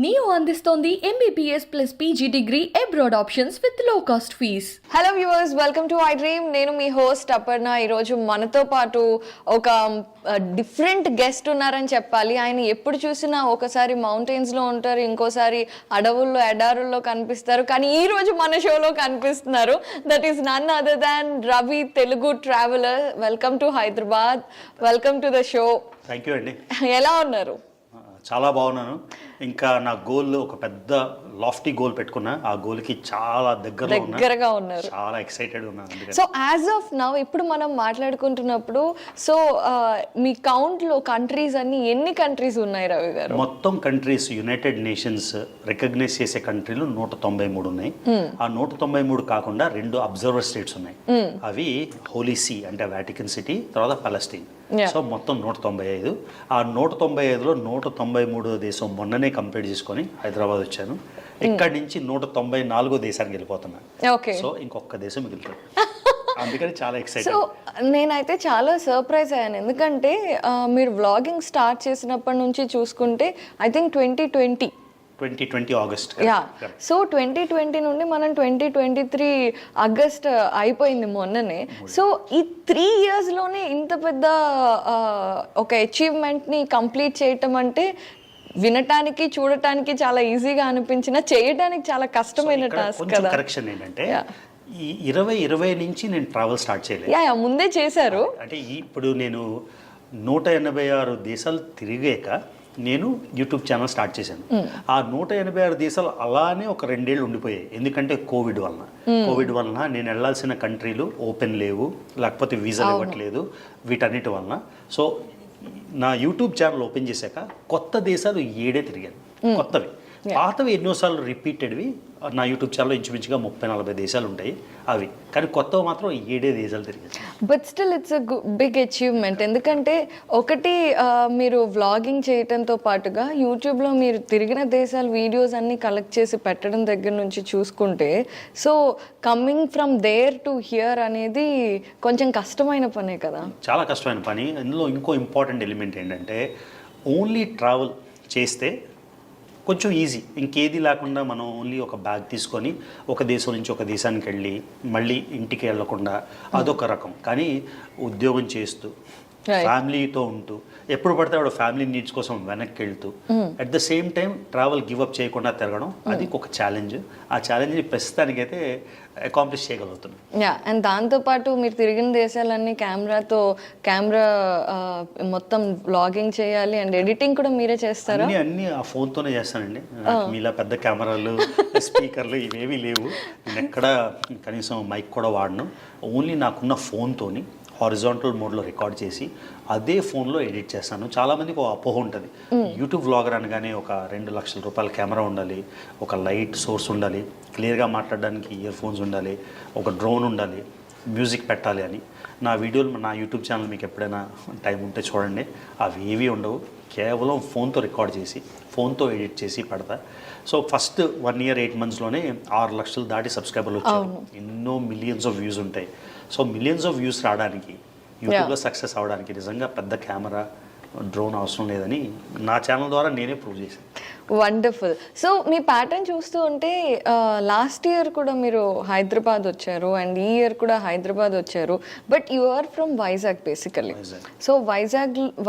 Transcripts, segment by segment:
Neo అందిస్తోంది MBBS plus PG degree abroad options with లో cost fees. Hello viewers, welcome to I dream. నేను మీ host Aparna. ఈరోజు మనతో పాటు ఒక డిఫరెంట్ గెస్ట్ ఉన్నారని చెప్పాలి. ఆయన ఎప్పుడు చూసినా ఒకసారి మౌంటైన్స్లో ఉంటారు, ఇంకోసారి అడవుల్లో ఎడారుల్లో కనిపిస్తారు. కానీ ఈ రోజు మన షోలో కనిపిస్తున్నారు. That is none other than Ravi, Telugu traveller. Welcome to Hyderabad, welcome to the show. Thank you అండి. ఎలా ఉన్నారు? చాలా బాగున్నాను. ఇంకా నా గోల్ ఒక పెద్ద లాఫ్టీ గోల్ పెట్టుకున్నా. ఆ గోల్కి చాలా దగ్గరగా ఉన్నారు. చాలా ఎక్సైటెడ్ ఉన్నాను. సో యాజ్ ఆఫ్ నౌ ఇప్పుడు మనం మాట్లాడుకుంటున్నప్పుడు సో మీ కౌంట్లో కంట్రీస్ అన్ని ఎన్ని కంట్రీస్ ఉన్నాయి రవి గారు? మొత్తం కంట్రీస్ యునైటెడ్ నేషన్స్ రికగ్నైజ్ చేసే కంట్రీలు 193 ఉన్నాయి. ఆ 193 కాకుండా 2 అబ్జర్వర్ స్టేట్స్ ఉన్నాయి. అవి హోలీ సీ అంటే వాటికన్ సిటీ, తర్వాత పాలస్తీన్. సో మొత్తం 195. ఆ 195లో 193 దేశం మొన్ననే కంప్లీట్ చేసుకొని హైదరాబాద్ వచ్చాను. ఇక్కడి నుంచి 194 దేశానికి వెళ్ళిపోతున్నా. సో ఇంకొక దేశం మిగులుతుంది. అందుకని చాలా ఎక్సైటెడ్. సో నేనైతే చాలా సర్ప్రైజ్ అయ్యాను. ఎందుకంటే మీరు వ్లాగింగ్ స్టార్ట్ చేసినప్పటి నుంచి చూసుకుంటే ఐ థింక్ 2020 ఆగస్ట్. సో 2020 నుండి మనం 2023 ఆగస్ట్ అయిపోయింది మొన్ననే. సో ఈ 3 yearsలోనే ఇంత పెద్ద ఒక అచీవ్మెంట్ని కంప్లీట్ చేయటం అంటే వినటానికి చూడటానికి చాలా ఈజీగా అనిపించిన, చేయడానికి చాలా కష్టమైన టాస్క్ కదా. కరెక్షన్ ఏంటంటే ఈ 2020 నుంచి నేను ట్రావెల్ స్టార్ట్ చేయలేదు. ముందే చేశారు. అంటే ఇప్పుడు నేను 186 దేశాలు తిరిగాక నేను యూట్యూబ్ ఛానల్ స్టార్ట్ చేశాను. ఆ 186 దేశాలు అలానే ఒక 2 ఏళ్ళు ఉండిపోయాయి. ఎందుకంటే కోవిడ్ వలన నేను వెళ్ళాల్సిన కంట్రీలు ఓపెన్ లేవు, లేకపోతే వీసాలు ఇవ్వట్లేదు. వీటన్నిటి వలన సో నా యూట్యూబ్ ఛానల్ ఓపెన్ చేశాక కొత్త దేశాలు 7 తిరిగాను. కొత్తవి, పాతవి ఎన్నోసార్లు రిపీటెడ్వి నా యూట్యూబ్ ఛానల్లో ఇంచుమించుగా 30-40 దేశాలు ఉంటాయి. అవి కానీ కొత్తవి మాత్రం 7 దేశాలు తిరిగాను. But still it's a big achievement. ఎందుకంటే ఒకటి మీరు వ్లాగింగ్ చేయడంతో పాటుగా యూట్యూబ్లో మీరు తిరిగిన దేశాల వీడియోస్ అన్నీ కలెక్ట్ చేసి పెట్టడం దగ్గర నుంచి చూసుకుంటే so coming from there to here అనేది కొంచెం కష్టమైన పనే కదా. చాలా కష్టమైన పని. ఇందులో ఇంకో ఇంపార్టెంట్ ఎలిమెంట్ ఏంటంటే ఓన్లీ ట్రావెల్ చేస్తే కొంచెం ఈజీ, ఇంకేది లేకుండా మనం ఓన్లీ ఒక బ్యాగ్ తీసుకొని ఒక దేశం నుంచి ఒక దేశానికి వెళ్ళి మళ్ళీ ఇంటికి వెళ్ళకుండా అదొక రకం. కానీ ఉద్యోగం చేస్తూ ఫ్యామిలీతో ఉంటూ ఎప్పుడు పడితే ఆవిడ ఫ్యామిలీ నీడ్స్ కోసం వెనక్కి వెళ్తూ at the same time travel give up చేయకుండా తిరగడం, అది ఒక ఛాలెంజ్. ఆ ఛాలెంజ్ని ప్రస్తుతానికైతే అకాంప్లిష్ చేయగలుగుతున్నాం. అండ్ దాంతోపాటు మీరు తిరిగిన దేశాలన్నీ కెమెరా మొత్తం వ్లాగింగ్ చేయాలి అండ్ ఎడిటింగ్ కూడా మీరే చేస్తారా? అన్నీ ఆ ఫోన్తోనే చేస్తానండి. మీలా పెద్ద కెమెరాలు, స్పీకర్లు ఇవేమీ లేవు. నేను ఎక్కడ కనీసం మైక్ కూడా వాడను. ఓన్లీ నాకున్న ఫోన్తోని హారిజాంటల్ మోడ్లో రికార్డ్ చేసి అదే ఫోన్లో ఎడిట్ చేస్తాను. చాలామందికి ఒక అపోహ ఉంటుంది, యూట్యూబ్ వ్లాగర్ అనగానే ఒక 2 లక్షల రూపాయల కెమెరా ఉండాలి, ఒక లైట్ సోర్స్ ఉండాలి, క్లియర్గా మాట్లాడడానికి ఇయర్ ఫోన్స్ ఉండాలి, ఒక డ్రోన్ ఉండాలి, మ్యూజిక్ పెట్టాలి అని. నా వీడియోలు నా యూట్యూబ్ ఛానల్ మీకు ఎప్పుడైనా టైం ఉంటే చూడండి. అవి ఏవి ఉండవు. కేవలం ఫోన్తో రికార్డ్ చేసి ఫోన్తో ఎడిట్ చేసి పెడతా. సో ఫస్ట్ 1 year 8 monthsలోనే 6 లక్షలు దాటి సబ్స్క్రైబర్లు వచ్చారు. ఎన్నో మిలియన్స్ ఆఫ్ వ్యూస్ ఉంటాయి. సో మిలియన్స్ ఆఫ్ వ్యూస్ రావడానికి, యూట్యూబ్లో సక్సెస్ అవ్వడానికి నిజంగా పెద్ద కెమెరా, డ్రోన్ అవసరం లేదని నా ఛానల్ ద్వారా నేనే ప్రూవ్ చేశాను. వండర్ఫుల్. సో మీ ప్యాటర్న్ చూస్తూ ఉంటే లాస్ట్ ఇయర్ కూడా మీరు హైదరాబాద్ వచ్చారు అండ్ ఈ ఇయర్ కూడా హైదరాబాద్ వచ్చారు. But you are from Vizag basically. So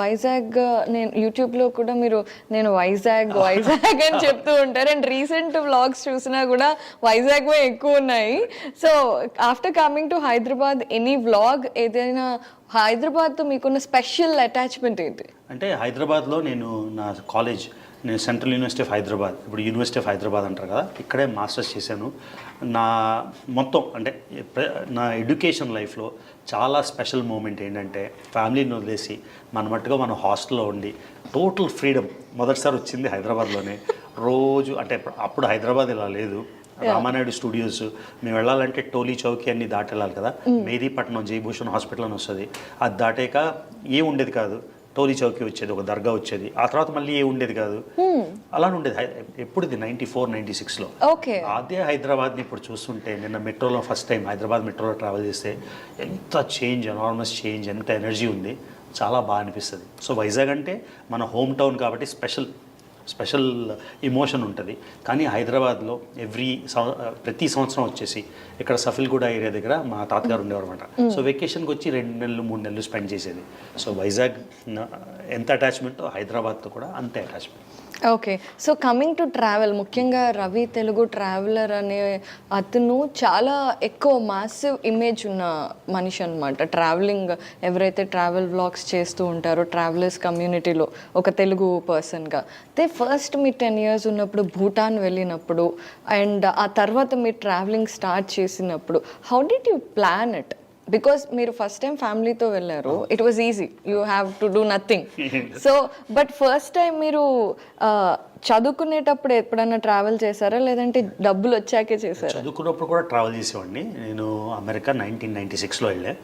Vizag నేను యూట్యూబ్లో కూడా నేను వైజాగ్ అని చెప్తూ ఉంటారు. అండ్ రీసెంట్ వ్లాగ్స్ చూసినా కూడా వైజాగ్ ఎక్కువ ఉన్నాయి. So after coming to Hyderabad, any vlog ఏదైనా హైదరాబాద్తో మీకున్న స్పెషల్ అటాచ్మెంట్ ఏంటి? అంటే హైదరాబాద్లో నేను సెంట్రల్ యూనివర్సిటీ ఆఫ్ హైదరాబాద్, ఇప్పుడు యూనివర్సిటీ ఆఫ్ హైదరాబాద్ అంటారు కదా, ఇక్కడే మాస్టర్స్ చేశాను. నా మొత్తం అంటే నా ఎడ్యుకేషన్ లైఫ్లో చాలా స్పెషల్ మూమెంట్ ఏంటంటే ఫ్యామిలీని వదిలేసి మన మట్టుగా మనం హాస్టల్లో ఉండి టోటల్ ఫ్రీడమ్ మొదటిసారి వచ్చింది హైదరాబాద్లోనే. రోజు అంటే అప్పుడు హైదరాబాద్ ఇలా లేదు. రామానాయుడు స్టూడియోస్ మేము వెళ్ళాలంటే టోలీ చౌకీ అన్ని దాటి వెళ్ళాలి కదా. మేరీపట్నం జయభూషణ్ హాస్పిటల్ అని వస్తుంది. అది దాటాక ఏం ఉండేది కాదు. టోలీ చౌకీ వచ్చేది, ఒక దర్గా వచ్చేది, ఆ తర్వాత మళ్ళీ ఏ ఉండేది కాదు. అలానే ఉండేది. ఎప్పుడుది 94-96లో. అదే హైదరాబాద్ని ఇప్పుడు చూస్తుంటే నిన్న మెట్రోలో ఫస్ట్ టైం హైదరాబాద్ మెట్రోలో ట్రావెల్ చేస్తే ఎంత చేంజ్, ఎనార్మస్ చేంజ్, ఎంత ఎనర్జీ ఉంది. చాలా బాగా అనిపిస్తుంది. సో వైజాగ్ అంటే మన హోమ్ టౌన్ కాబట్టి స్పెషల్. స్పెషల్ ఇమోషన్ ఉంటుంది. కానీ హైదరాబాద్లో ప్రతి సంవత్సరం వచ్చేసి ఇక్కడ సఫిల్గూడ ఏరియా దగ్గర మా తాతగారు ఉండేవారు అనమాట. సో వెకేషన్కి వచ్చి 2 నెలలు 3 నెలలు స్పెండ్ చేసేది. సో వైజాగ్ ఎంత అటాచ్మెంట్, హైదరాబాద్తో కూడా అంతే attachment. Okay, so coming to travel, ముఖ్యంగా రవి తెలుగు ట్రావెలర్ అనే అతను చాలా ఎక్కువ మాసివ్ ఇమేజ్ ఉన్న మనిషి అనమాట. ట్రావెలింగ్ ఎవరైతే ట్రావెల్ వ్లాగ్స్ చేస్తూ ఉంటారో ట్రావెలర్స్ కమ్యూనిటీలో ఒక తెలుగు పర్సన్గా, అయితే ఫస్ట్ మీరు 10 years ఉన్నప్పుడు భూటాన్ వెళ్ళినప్పుడు అండ్ ఆ తర్వాత మీరు ట్రావెలింగ్ స్టార్ట్ చేసినప్పుడు how did you plan it? Because మీరు ఫస్ట్ టైం ఫ్యామిలీతో వెళ్ళారు, it was easy, you have to do nothing. So but first time మీరు చదువుకునేటప్పుడు ఎప్పుడైనా ట్రావెల్ చేశారా, లేదంటే డబ్బులు వచ్చాకే చేశారా? చదువుకున్నప్పుడు కూడా ట్రావెల్ చేసేవాడిని. నేను అమెరికా 1996లో వెళ్ళా.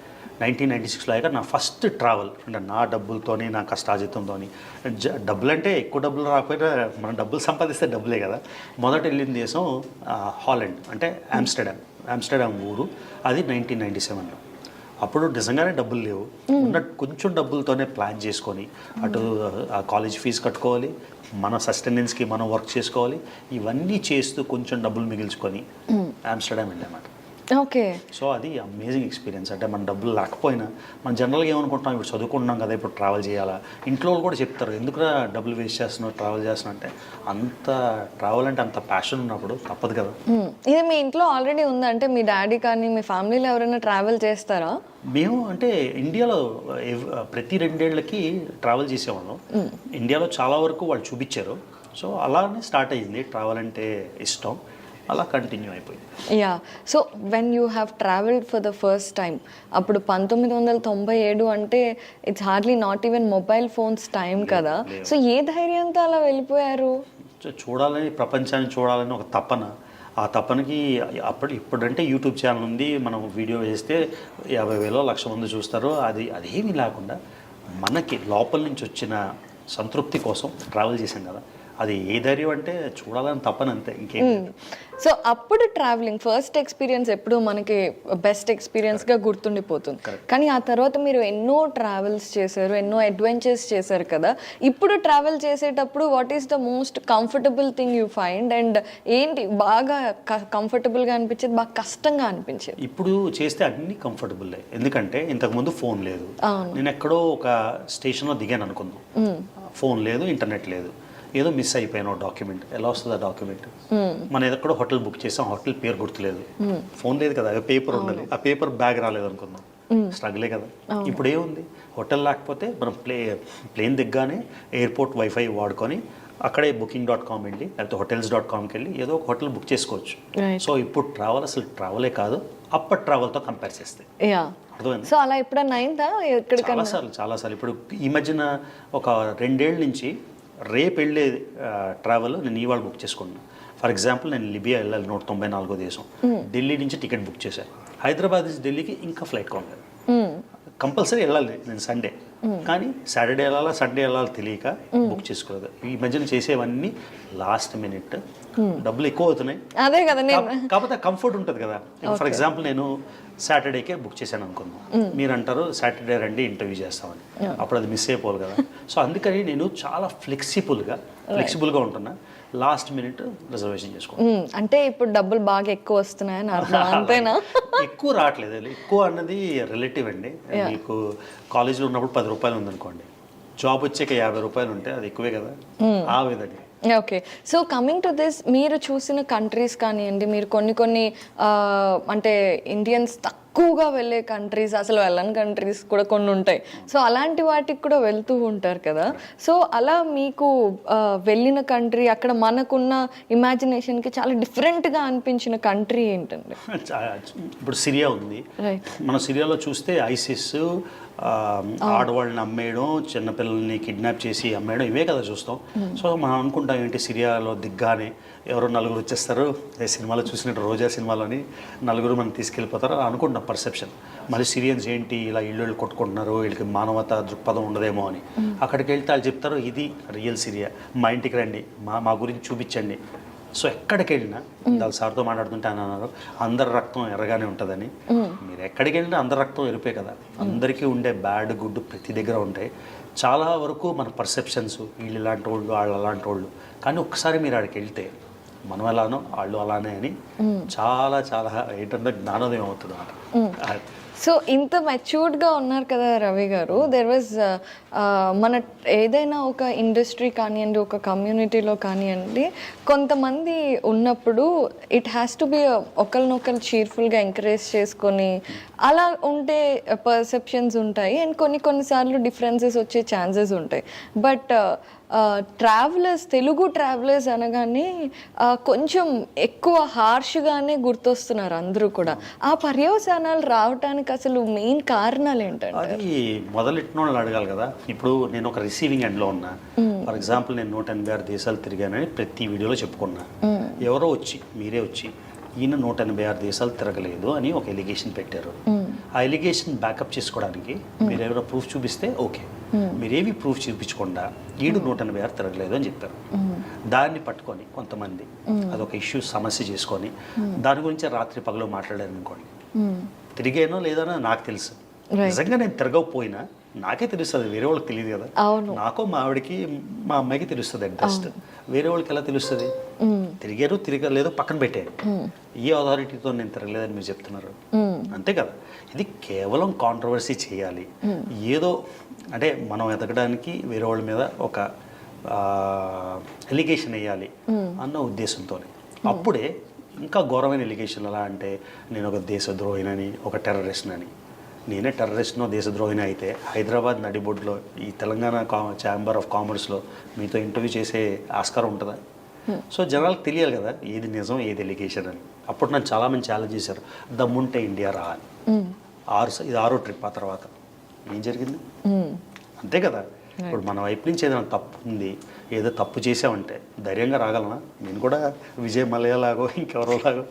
1996లో అయ్యాక నా ఫస్ట్ ట్రావెల్ అంటే నా డబ్బులతోని, నా కష్టాజితంతో, డబ్బులు అంటే ఎక్కువ డబ్బులు రాకపోయినా మనం డబ్బులు సంపాదిస్తే డబ్బులే కదా. మొదట వెళ్ళిన దేశం హాలండ్, అంటే ఆమ్స్టర్డామ్ ఊరు. అది 1997లో. అప్పుడు నిజంగానే డబ్బులు లేవు. ఉన్న కొంచెం డబ్బులతోనే ప్లాన్ చేసుకొని అటు ఆ కాలేజ్ ఫీజు కట్టుకోవాలి, మన సస్టెనెన్స్కి మనం వర్క్ చేసుకోవాలి, ఇవన్నీ చేస్తూ కొంచెం డబ్బులు మిగిల్చుకొని ఆమ్స్టర్డామ్ వెళ్ళామాట. ఓకే, సో అది అమేజింగ్ ఎక్స్పీరియన్స్. అంటే మన డబ్బులు లేకపోయినా మనం జనరల్గా ఏమనుకుంటాం, ఇప్పుడు చదువుకుంటున్నాం కదా, ఇప్పుడు ట్రావెల్ చేయాలా. ఇంట్లో వాళ్ళు కూడా చెప్తారు, ఎందుకురా డబ్బులు వేస్ట్ చేస్తున్నావు, ట్రావెల్ చేస్తున్నావు అంటే. అంత ట్రావెల్ అంటే అంత ప్యాషన్ ఉన్నప్పుడు తప్పదు కదా. ఇది మీ ఇంట్లో ఆల్రెడీ ఉందా? అంటే మీ డాడీ కానీ మీ ఫ్యామిలీలో ఎవరైనా ట్రావెల్ చేస్తారా? మేము అంటే ఇండియాలో ప్రతి 2 ఏళ్ళకి ట్రావెల్ చేసేవాళ్ళం. ఇండియాలో చాలా వరకు వాళ్ళు చూపించారు. సో అలానే స్టార్ట్ అయ్యింది ట్రావెల్ అంటే ఇష్టం, అలా కంటిన్యూ అయిపోయింది. Yeah, so when you have travelled for the first time, అప్పుడు 1997 అంటే it's hardly not even mobile phones time కదా. సో ఏ ధైర్యంతో అలా వెళ్ళిపోయారు? చూడాలని, ప్రపంచాన్ని చూడాలని ఒక తపన. ఆ తపనకి ఇప్పుడంటే యూట్యూబ్ ఛానల్ ఉంది, మనం వీడియో వేస్తే 50,000 1,00,000 మంది చూస్తారు. అదేమీ లేకుండా మనకి లోపల నుంచి వచ్చిన సంతృప్తి కోసం ట్రావెల్ చేశాం కదా. అది ఏ ధైర్యం అంటే చూడాలని తప్పని, అంతే, ఇంకేం. సో అప్పుడు ట్రావెలింగ్ ఫస్ట్ ఎక్స్పీరియన్స్ ఎప్పుడు మనకి బెస్ట్ ఎక్స్పీరియన్స్గా గుర్తుండిపోతుంది. కానీ ఆ తర్వాత మీరు ఎన్నో ట్రావెల్స్ చేశారు, ఎన్నో అడ్వెంచర్స్ చేశారు కదా. ఇప్పుడు ట్రావెల్ చేసేటప్పుడు what is the most comfortable thing you find, and ఏంటి బాగా కంఫర్టబుల్గా అనిపించేది, బాగా కష్టంగా అనిపించేది? ఇప్పుడు చేస్తే అన్ని కంఫర్టబుల్, ఎందుకంటే ఇంతకుముందు ఫోన్ లేదు. నేను ఎక్కడో ఒక స్టేషన్లో దిగాను అనుకుందాం, ఫోన్ లేదు, ఇంటర్నెట్ లేదు, ఏదో మిస్ అయిపోయాను డాక్యుమెంట్. ఎలా వస్తుంది ఆ డాక్యుమెంట్? మనం ఎక్కడో హోటల్ బుక్ చేసాం, హోటల్ పేరు గుర్తులేదు, ఫోన్ లేదు కదా, పేపర్ ఉండాలి, ఆ పేపర్ బ్యాగ్ రాలేదు అనుకుందాం, స్ట్రగులే కదా. ఇప్పుడు ఏముంది, హోటల్ లేకపోతే మనం ప్లేన్ దిగ్గానే ఎయిర్పోర్ట్ వైఫై వాడుకొని అక్కడే booking.com వెళ్ళి, లేకపోతే hotels.comకి వెళ్ళి ఏదో ఒక హోటల్ బుక్ చేసుకోవచ్చు. సో ఇప్పుడు ట్రావెల్ అసలు ట్రావెలే కాదు, అప్పటి ట్రావెల్తో కంపేర్ చేస్తే. అర్థమైంది. సో అలా ఎప్పుడన్నా అయిందా? చాలాసార్లు. ఇప్పుడు ఈ మధ్యన ఒక 2 ఏళ్ళ నుంచి రేపు వెళ్ళే ట్రావెల్ నేను ఇవాళ బుక్ చేసుకున్నాను. ఫర్ ఎగ్జాంపుల్, నేను లిబియా వెళ్ళాలి, 194వ దేశం. ఢిల్లీ నుంచి టికెట్ బుక్ చేశాను. హైదరాబాద్ నుంచి ఢిల్లీకి ఇంకా ఫ్లైట్ కొనలేదు. కంపల్సరీ వెళ్ళాలి నేను సండే, కానీ సాటర్డే వెళ్ళాలా సండే వెళ్ళాలి తెలియక బుక్ చేసుకోలేదు. ఈ మధ్యన చేసేవన్నీ లాస్ట్ మినిట్, డబ్బులు ఎక్కువ అవుతున్నాయి. అదే కదా, కాకపోతే కంఫర్ట్ ఉంటుంది కదా. ఫర్ ఎగ్జాంపుల్, నేను సాటర్డేకే బుక్ చేశాను అనుకుందాం, మీరు అంటారు సాటర్డే రండి ఇంటర్వ్యూ చేస్తామని, అప్పుడు అది మిస్ అయిపోవాలి కదా. సో అందుకని నేను చాలా ఫ్లెక్సిబుల్గా ఉంటున్నా. లాస్ట్ మినిట్ రిజర్వేషన్ చేసుకో. అంటే ఇప్పుడు డబ్బులు బాగా ఎక్కువ వస్తున్నాయని అర్థం, అంతేనా? ఎక్కువ రావట్లేదు. ఎక్కువ అన్నది రిలేటివ్ అండి. మీకు కాలేజీలో ఉన్నప్పుడు 10 రూపాయలు ఉందనుకోండి, జాబ్ వచ్చాక 50 రూపాయలు ఉంటే అది ఎక్కువే కదా. ఆ విధంగా. Okay, so coming to this, మీరు చూసిన కంట్రీస్ కానివ్వండి, మీరు కొన్ని అంటే ఇండియన్స్ తక్కువగా వెళ్ళే కంట్రీస్, అసలు వెళ్ళని కంట్రీస్ కూడా కొన్ని ఉంటాయి. సో అలాంటి వాటికి కూడా వెళ్తూ ఉంటారు కదా. సో అలా మీకు వెళ్ళిన కంట్రీ, అక్కడ మనకున్న ఇమాజినేషన్కి చాలా డిఫరెంట్గా అనిపించిన కంట్రీ ఏంటండి? ఇప్పుడు సిరియా ఉంది. మన సిరియాలో చూస్తే ఐసిస్, ఆడవాళ్ళని అమ్మేయడం, చిన్నపిల్లల్ని కిడ్నాప్ చేసి అమ్మేయడం, ఇవే కదా చూస్తాం. సో మనం అనుకుంటాం ఏంటి, సిరియాలో దిగ్గానే ఎవరో 4 వచ్చేస్తారు, సినిమాలో చూసినట్టు రోజా సినిమాలోని 4 మనం తీసుకెళ్ళిపోతారు అనుకుంటాం పర్సెప్షన్. మళ్ళీ సిరియన్స్ ఏంటి ఇలా ఇళ్ళు కొట్టుకుంటున్నారు, వీళ్ళకి మానవతా దృక్పథం ఉండదేమో అని. అక్కడికి వెళ్తే వాళ్ళు చెప్తారు, ఇది రియల్ సిరియా, మా ఇంటికి రండి, మా గురించి చూపించండి. సో ఎక్కడికి వెళ్ళినా వాళ్ళ సార్తో మాట్లాడుతుంటే అని అన్నారు, అందరి రక్తం ఎర్రగానే ఉంటుందని. మీరు ఎక్కడికి వెళ్ళినా అందరి రక్తం ఎరుపే కదా, అందరికీ ఉండే బ్యాడ్ గుడ్ ప్రతి దగ్గర ఉంటాయి. చాలా వరకు మన పర్సెప్షన్స్ వీళ్ళు ఇలాంటి వాళ్ళు వాళ్ళు అలాంటి వాళ్ళు, కానీ ఒక్కసారి మీరు ఆడికి వెళ్తే మనం ఎలానో వాళ్ళు అలానే అని చాలా చాలా ఏంటంటే జ్ఞానోదయం అవుతుంది అన్నమాట. సో ఇంత మెచ్యూర్డ్గా ఉన్నారు కదా రవి గారు. దెర్ వాజ్ మన ఏదైనా ఒక ఇండస్ట్రీ కానివ్వండి, ఒక కమ్యూనిటీలో కానివ్వండి, కొంతమంది ఉన్నప్పుడు ఇట్ హ్యాస్ టు బి ఒకరినొకరు చీర్ఫుల్గా ఎంకరేజ్ చేసుకొని అలా ఉంటే పర్సెప్షన్స్ ఉంటాయి. అండ్ కొన్నిసార్లు డిఫరెన్సెస్ వచ్చే ఛాన్సెస్ ఉంటాయి. బట్ ట్రావెలర్స్, తెలుగు ట్రావెలర్స్ అనగానే కొంచెం ఎక్కువ హార్ష్గానే గుర్తొస్తున్నారు అందరూ కూడా. ఆ పర్యవసానాలు రావడానికి అసలు మెయిన్ కారణాలు ఏంటంటే? అది మొదలెట్టిన వాళ్ళు అడగాలి కదా. ఇప్పుడు నేను ఒక రిసీవింగ్ ఎండ్లో ఉన్నా. ఫర్ ఎగ్జాంపుల్ నేను 186 దేశాలు తిరిగానని ప్రతి వీడియోలో చెప్పుకున్నా. ఎవరో వచ్చి మీరే వచ్చి ఈయన 186 దేశాలు తిరగలేదు అని ఒక ఎలిగేషన్ పెట్టారు. ఆ ఎలిగేషన్ బ్యాకప్ చేసుకోవడానికి మీరు ఎవరో ప్రూఫ్ చూపిస్తే ఓకే, మీరేవి ప్రూఫ్ చూపించకుండా ఈడు 186 తిరగలేదు అని చెప్పారు. దాన్ని పట్టుకొని కొంతమంది అదొక ఇష్యూ సమస్య చేసుకొని దాని గురించి రాత్రి పగలు మాట్లాడారు అనుకోండి. తిరిగానో లేదనో నాకు తెలుసు. నిజంగా నేను తిరగకపోయినా నాకే తెలుస్తుంది, వేరే వాళ్ళకి తెలియదు కదా. నాకో మా ఆవిడకి మా అమ్మాయికి తెలుస్తుంది అట్ బెస్ట్. వేరే వాళ్ళకి ఎలా తెలుస్తుంది? తిరిగారు తిరగలేదు పక్కన పెట్టారు. ఈ అథారిటీతో నేను తిరగలేదని మీరు చెప్తున్నారు, అంతే కదా. ఇది కేవలం కాంట్రవర్సీ చేయాలి, ఏదో అంటే మనం ఎదగడానికి వేరే వాళ్ళ మీద ఒక ఎలిగేషన్ వేయాలి అన్న ఉద్దేశంతోనే. అప్పుడే ఇంకా ఘోరమైన ఎలిగేషన్ ఎలా అంటే నేను ఒక దేశద్రోహినని, ఒక టెర్రరిస్ట్ అని. నేనే టెర్రరిస్ట్నో దేశద్రోహిని అయితే హైదరాబాద్ నడిబొడ్లో ఈ తెలంగాణ ఛాంబర్ ఆఫ్ కామర్స్లో మీతో ఇంటర్వ్యూ చేసే ఆస్కారం ఉంటుందా? సో జనాలకు తెలియాలి కదా ఏది నిజం ఏది ఎలిగేషన్ అని. అప్పుడు నన్ను చాలామంది ఛాలెంజ్ చేశారు, దమ్ముంటే ఇండియా రా అని. ఇది 6వ ట్రిప్. ఆ తర్వాత ఏం జరిగింది? అంతే కదా. ఇప్పుడు మన వైపు నుంచి ఏదైనా తప్పు ఉంది, ఏదో తప్పు చేసామంటే ధైర్యంగా రాగలనా? నేను కూడా విజయ్ మలయలాగో ఇంకెవరోలాగో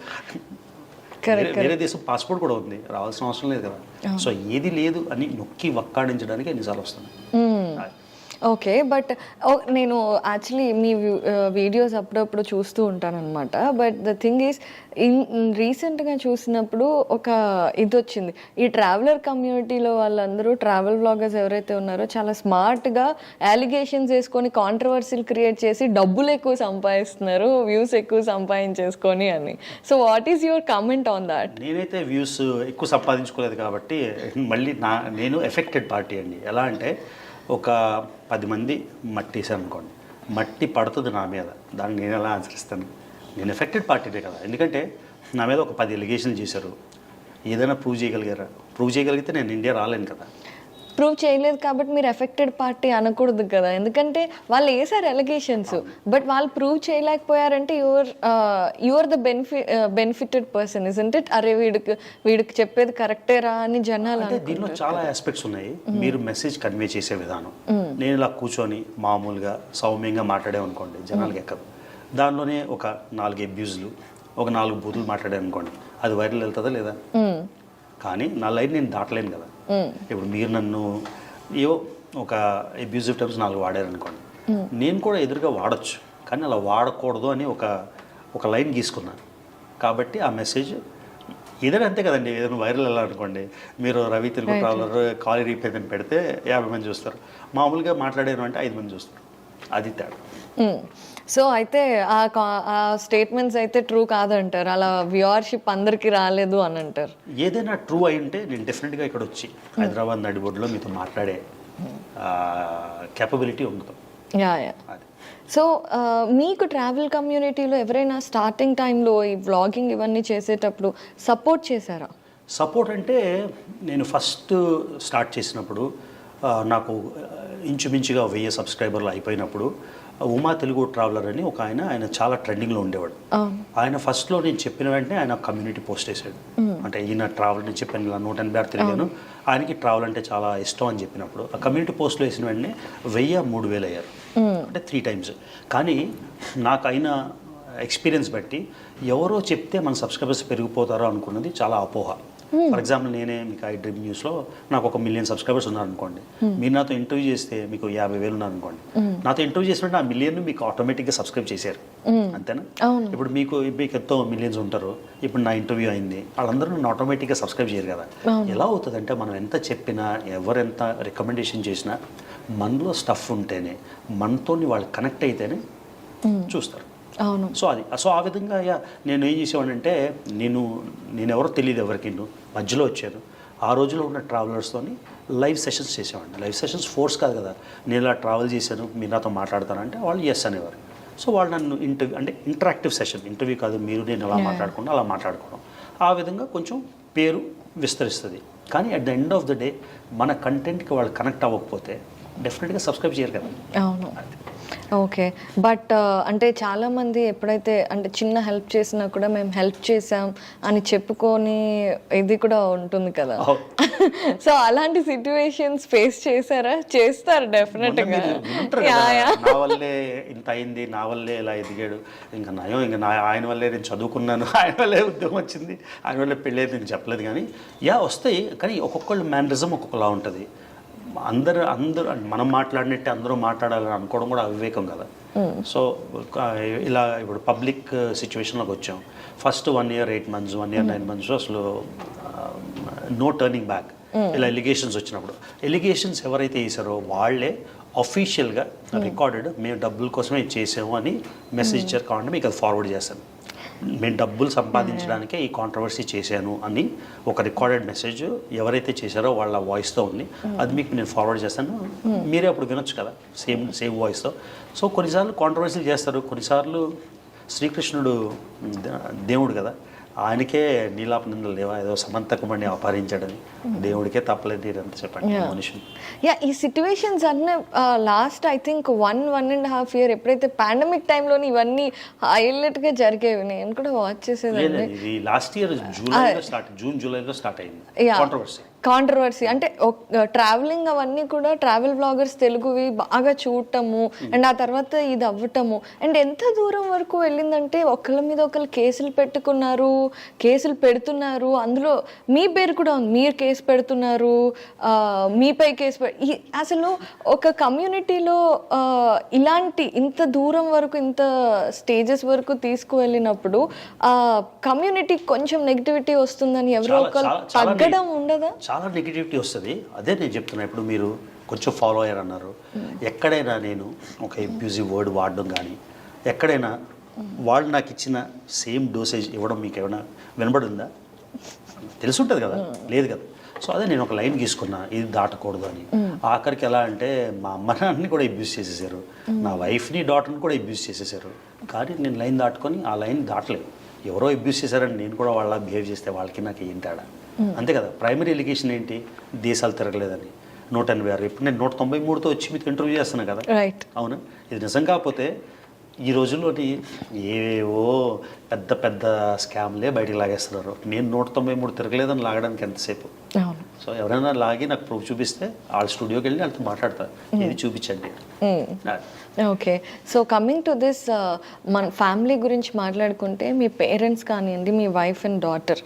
వేరే దేశం పాస్పోర్ట్ కూడా ఉంది, రావాల్సిన అవసరం లేదు కదా. సో ఏది లేదు అని నొక్కి వక్కాడించడానికి ఎన్నిసార్లు వస్తున్నాయి. ఓకే, బట్ నేను యాక్చువల్లీ మీ వీడియోస్ అప్పుడప్పుడు చూస్తూ ఉంటాను అనమాట. బట్ ద థింగ్ ఈస్, రీసెంట్గా చూసినప్పుడు ఒక ఇది వచ్చింది. ఈ ట్రావెలర్ కమ్యూనిటీలో వాళ్ళందరూ ట్రావెల్ బ్లాగర్స్ ఎవరైతే ఉన్నారో చాలా స్మార్ట్గా అలిగేషన్స్ వేసుకొని కాంట్రవర్సీలు క్రియేట్ చేసి డబ్బులు ఎక్కువ సంపాదిస్తున్నారు, వ్యూస్ ఎక్కువ సంపాదించేసుకొని అని. So what is your comment on that? నేనైతే వ్యూస్ ఎక్కువ సంపాదించుకోలేదు కాబట్టి మళ్ళీ నేను ఎఫెక్టెడ్ పార్టీ అండి. ఎలా అంటే ఒక 10 మంది మట్టి వేసాను అనుకోండి, మట్టి పడుతుంది నా మీద, దాన్ని నేను ఎలా ఆచరిస్తాను? నేను ఎఫెక్టెడ్ పార్టీనే కదా. ఎందుకంటే నా మీద ఒక 10 ఎలిగేషన్లు చేశారు, ఏదైనా ప్రూవ్ చేయగలిగారా? ప్రూవ్ చేయగలిగితే నేను ఇండియా రాలేను కదా. ప్రూవ్ చేయలేదు కాబట్టి మీరు ఎఫెక్టెడ్ పార్టీ అనకూడదు కదా, ఎందుకంటే వాళ్ళు వేసారు ఎలిగేషన్స్, బట్ వాళ్ళు ప్రూవ్ చేయలేకపోయారంటే you're the benefited person, isn't it? అరే వీడికి చెప్పేది కరెక్టేరా అని జనాలు. అంటే దీనిలో చాలా ఆస్పెక్ట్స్ ఉన్నాయి. మీరు మెసేజ్ కన్వే చేసే విధానం. నేను ఇలా కూర్చొని మామూలుగా సౌమ్యంగా మాట్లాడామనుకోండి, జనాలకి ఎక్కదు. దానిలోనే ఒక 4 అబ్యూజ్లు, ఒక 4 బూతులు మాట్లాడామనుకోండి, అది వైరల్ వెళ్తుందా లేదా? కానీ నా లైన్ నేను దాటలేను కదా. ఇప్పుడు మీరు నన్ను ఏవో ఒక అబ్యూజివ్ టర్మ్స్ 4 వాడారనుకోండి, నేను కూడా ఎదురుగా వాడచ్చు, కానీ అలా వాడకూడదు అని ఒక లైన్ గీసుకున్నాను. కాబట్టి ఆ మెసేజ్ ఏదైనా అంతే కదండి. ఏదైనా వైరల్ వెళ్ళాలనుకోండి, మీరు రవి తెలుగు ట్రావెలర్ కాలీ రీపేమెంట్ పెడితే 50 మంది చూస్తారు, మామూలుగా మాట్లాడారు అంటే 5 మంది చూస్తారు. అది తేడా. సో అయితే ఆ స్టేట్మెంట్స్ అయితే ట్రూ కాదంటారు, అలా వ్యూవర్షిప్ అందరికీ రాలేదు అని అంటారు. ఏదైనా ట్రూ అయి ఉంటే నేను డెఫినెట్గా ఇక్కడ వచ్చి హైదరాబాద్ నడిబొడ్డులో మీతో మాట్లాడే కేపబిలిటీ ఉండదు. సో మీకు ట్రావెల్ కమ్యూనిటీలో ఎవరైనా స్టార్టింగ్ టైంలో ఈ వ్లాగింగ్ ఇవన్నీ చేసేటప్పుడు సపోర్ట్ చేశారా? సపోర్ట్ అంటే నేను ఫస్ట్ స్టార్ట్ చేసినప్పుడు నాకు ఇంచుమించుగా 1000 సబ్స్క్రైబర్లు అయిపోయినప్పుడు ఉమా తెలుగు ట్రావెలర్ అని ఒక ఆయన చాలా ట్రెండింగ్లో ఉండేవాడు. ఆయన ఫస్ట్లో నేను చెప్పిన వెంటనే ఆయన కమ్యూనిటీ పోస్ట్ వేసాడు. అంటే ఈయన ట్రావెల్ నేను చెప్పాను ఇలా 186 తిరిగాను, ఆయనకి ట్రావెల్ అంటే చాలా ఇష్టం అని చెప్పినప్పుడు ఆ కమ్యూనిటీ పోస్ట్లో వేసిన వెంటనే 1000-3000 అయ్యారు, అంటే 3 times. కానీ నాకు అయిన ఎక్స్పీరియన్స్ బట్టి ఎవరో చెప్తే మన సబ్స్క్రైబర్స్ పెరిగిపోతారో అనుకున్నది చాలా అపోహ. ఫర్ ఎగ్జాంపుల్ నేనే మీకు ఐ డ్రీమ్ న్యూస్లో నాకు 1 మిలియన్ సబ్స్క్రైబర్స్ ఉన్నారనుకోండి, మీరు నాతో ఇంటర్వ్యూ చేస్తే మీకు 50,000 ఉన్నారనుకోండి, నాతో ఇంటర్వ్యూ చేసినట్టు ఆ మిలియన్ మీకు ఆటోమేటిక్గా సబ్స్క్రైబ్ చేశారు, అంతేనా? ఇప్పుడు మీకు ఎంతో మిలియన్స్ ఉంటారు, ఇప్పుడు నా ఇంటర్వ్యూ అయింది, వాళ్ళందరూ నన్ను ఆటోమేటిక్గా సబ్స్క్రైబ్ చేయరు కదా. ఎలా అవుతుందంటే మనం ఎంత చెప్పినా ఎవరెంత రికమెండేషన్ చేసినా మనలో స్టఫ్ ఉంటేనే, మనతోని వాళ్ళు కనెక్ట్ అయితేనే చూస్తారు. అవును. సో ఆ విధంగా నేను ఏం చేసేవాడినంటే, నేను ఎవరో తెలియదు ఎవరికి, మధ్యలో వచ్చాను. ఆ రోజులో ఉన్న ట్రావెలర్స్తోని లైవ్ సెషన్స్ చేసేవాడిని. లైవ్ సెషన్స్ ఫోర్స్ కాదు కదా, నేను ఇలా ట్రావెల్ చేశాను మీరు నాతో మాట్లాడతానంటే వాళ్ళు ఎస్ అనేవారు. సో వాళ్ళు నన్ను ఇంటరాక్టివ్ సెషన్, ఇంటర్వ్యూ కాదు, మీరు నేను ఎలా మాట్లాడుకున్నా అలా మాట్లాడుకోవడం, ఆ విధంగా కొంచెం పేరు విస్తరిస్తుంది. కానీ at the end of the day మన కంటెంట్కి వాళ్ళు కనెక్ట్ అవ్వకపోతే డెఫినెట్గా సబ్స్క్రైబ్ చేయరు కదా. అవును. ఓకే. బట్ అంటే చాలామంది ఎప్పుడైతే అంటే చిన్న హెల్ప్ చేసినా కూడా మేము హెల్ప్ చేసాం అని చెప్పుకొని ఇది కూడా ఉంటుంది కదా. సో అలాంటి సిచ్యువేషన్స్ ఫేస్ చేశారా? చేస్తారు డెఫినెట్గా. నా వల్లే ఇంత అయింది, నా వల్లే ఇలా ఎదిగాడు, ఇంకా నయం, ఇంకా ఆయన వల్లే నేను చదువుకున్నాను, ఆయన వల్లే ఉద్యోగం వచ్చింది, ఆయన వల్లే పెళ్ళేది, నేను చెప్పలేదు. కానీ వస్తాయి, కానీ ఒక్కొక్కళ్ళు మేనరిజం ఒక్కొక్కలా ఉంటుంది. అందరూ మనం మాట్లాడినట్టే అందరూ మాట్లాడాలని అనుకోవడం కూడా అవివేకం కదా. సో ఇలా ఇప్పుడు పబ్లిక్ సిచ్యువేషన్లోకి వచ్చాం. First 1 year 8 months, 1 year 9 months అసలు నో టర్నింగ్ బ్యాక్. ఇలా ఎలిగేషన్స్ వచ్చినప్పుడు, ఎలిగేషన్స్ ఎవరైతే వేసారో వాళ్ళే అఫీషియల్గా రికార్డెడ్, మేము డబ్బుల కోసమే చేసాము అని మెసేజ్ ఇచ్చారు, కాబట్టి మీకు అది ఫార్వర్డ్ చేస్తాను. మేము డబ్బులు సంపాదించడానికే ఈ కాంట్రవర్సీ చేశాను అని ఒక రికార్డెడ్ మెసేజ్ ఎవరైతే చేశారో వాళ్ళ వాయిస్తో ఉంది, అది మీకు నేను ఫార్వర్డ్ చేస్తాను, మీరే అప్పుడు వినొచ్చు కదా సేమ్ వాయిస్తో. సో కొన్నిసార్లు కాంట్రవర్సీలు చేస్తారు, కొన్నిసార్లు శ్రీకృష్ణుడు దేవుడు కదా, ఆయనకే నీలాప నిందలు లేవా, ఏదో సమంతకమని అపహరించాడని, దేవుడికే తప్పలేదు ఇదంతా చెప్పండి మనుషులు. ఈ సిచ్యువేషన్స్ అన్నీ లాస్ట్ ఐ థింక్ 1.5 year ఎప్పుడైతే పాండమిక్ టైంలోని ఇవన్నీ హైలైట్గా జరిగేవి, నేను కూడా వాచ్ చేసేదాన్ని. ఇది లాస్ట్ ఇయర్ జూన్ జూలైలో స్టార్ట్ అయింది కాంట్రవర్సీ. అంటే ట్రావెలింగ్ అవన్నీ కూడా ట్రావెల్ బ్లాగర్స్ తెలుగువి బాగా చూడటము అండ్ ఆ తర్వాత ఇది అవ్వటము అండ్ ఎంత దూరం వరకు వెళ్ళిందంటే ఒకళ్ళ మీద ఒకళ్ళు కేసులు పెడుతున్నారు. అందులో మీ పేరు కూడా ఉంది, మీరు కేసు పెడుతున్నారు, మీపై కేసు అసలు ఒక కమ్యూనిటీలో ఇలాంటి ఇంత దూరం వరకు ఇంత స్టేజెస్ వరకు తీసుకువెళ్ళినప్పుడు కమ్యూనిటీ కొంచెం నెగిటివిటీ వస్తుందని ఎవరో ఒకరు తగ్గడం ఉండదా? చాలా నెగిటివిటీ వస్తుంది. అదే నేను చెప్తున్నా, ఇప్పుడు మీరు కొంచెం ఫాలో అయ్యారు అన్నారు, ఎక్కడైనా నేను ఒక అబ్యూజివ్ వర్డ్ వాడడం కానీ, ఎక్కడైనా వాళ్ళు నాకు ఇచ్చిన సేమ్ డోసేజ్ ఇవ్వడం మీకు ఏమైనా వినబడిందా? తెలుసుంటుంది కదా, లేదు కదా. సో అదే నేను ఒక లైన్ గీసుకున్నా, ఇది దాటకూడదు అని. ఆఖరికి ఎలా అంటే మా అమ్మ నాన్నని కూడా అబ్యూజ్ చేసేసారు, నా వైఫ్ని డాటర్ని కూడా అబ్యూజ్ చేసేసారు, కానీ నేను లైన్ దాటుకొని ఆ లైన్ దాటలేదు. ఎవరో అబ్యూజ్ చేశారని నేను కూడా వాళ్ళ బిహేవ్ చేస్తే వాళ్ళకి నాకు ఏం తేడా? అంతే కదా. ప్రైమరీ ఎలిగేషన్ ఏంటి? దేశాలు తిరగలేదని. 186. ఇప్పుడు నేను 193తో వచ్చి మీకు ఇంటర్వ్యూ చేస్తున్నాను కదా, అవునా? ఇది నిజం కాకపోతే ఈ రోజుల్లోని ఏవో పెద్ద పెద్ద స్కామ్లే బయటికి లాగేస్తున్నారు. నేను 193 తిరగలేదని లాగడానికి ఎంతసేపు? సో ఎవరైనా లాగి నాకు ప్రూఫ్ చూపిస్తే వాళ్ళ స్టూడియోకి వెళ్ళి వాళ్ళతో మాట్లాడతారు, ఇది చూపించండి. Okay. So coming to this, మన ఫ్యామిలీ గురించి మాట్లాడుకుంటే మీ పేరెంట్స్ కానివ్వండి, మీ వైఫ్ అండ్ డాటర్,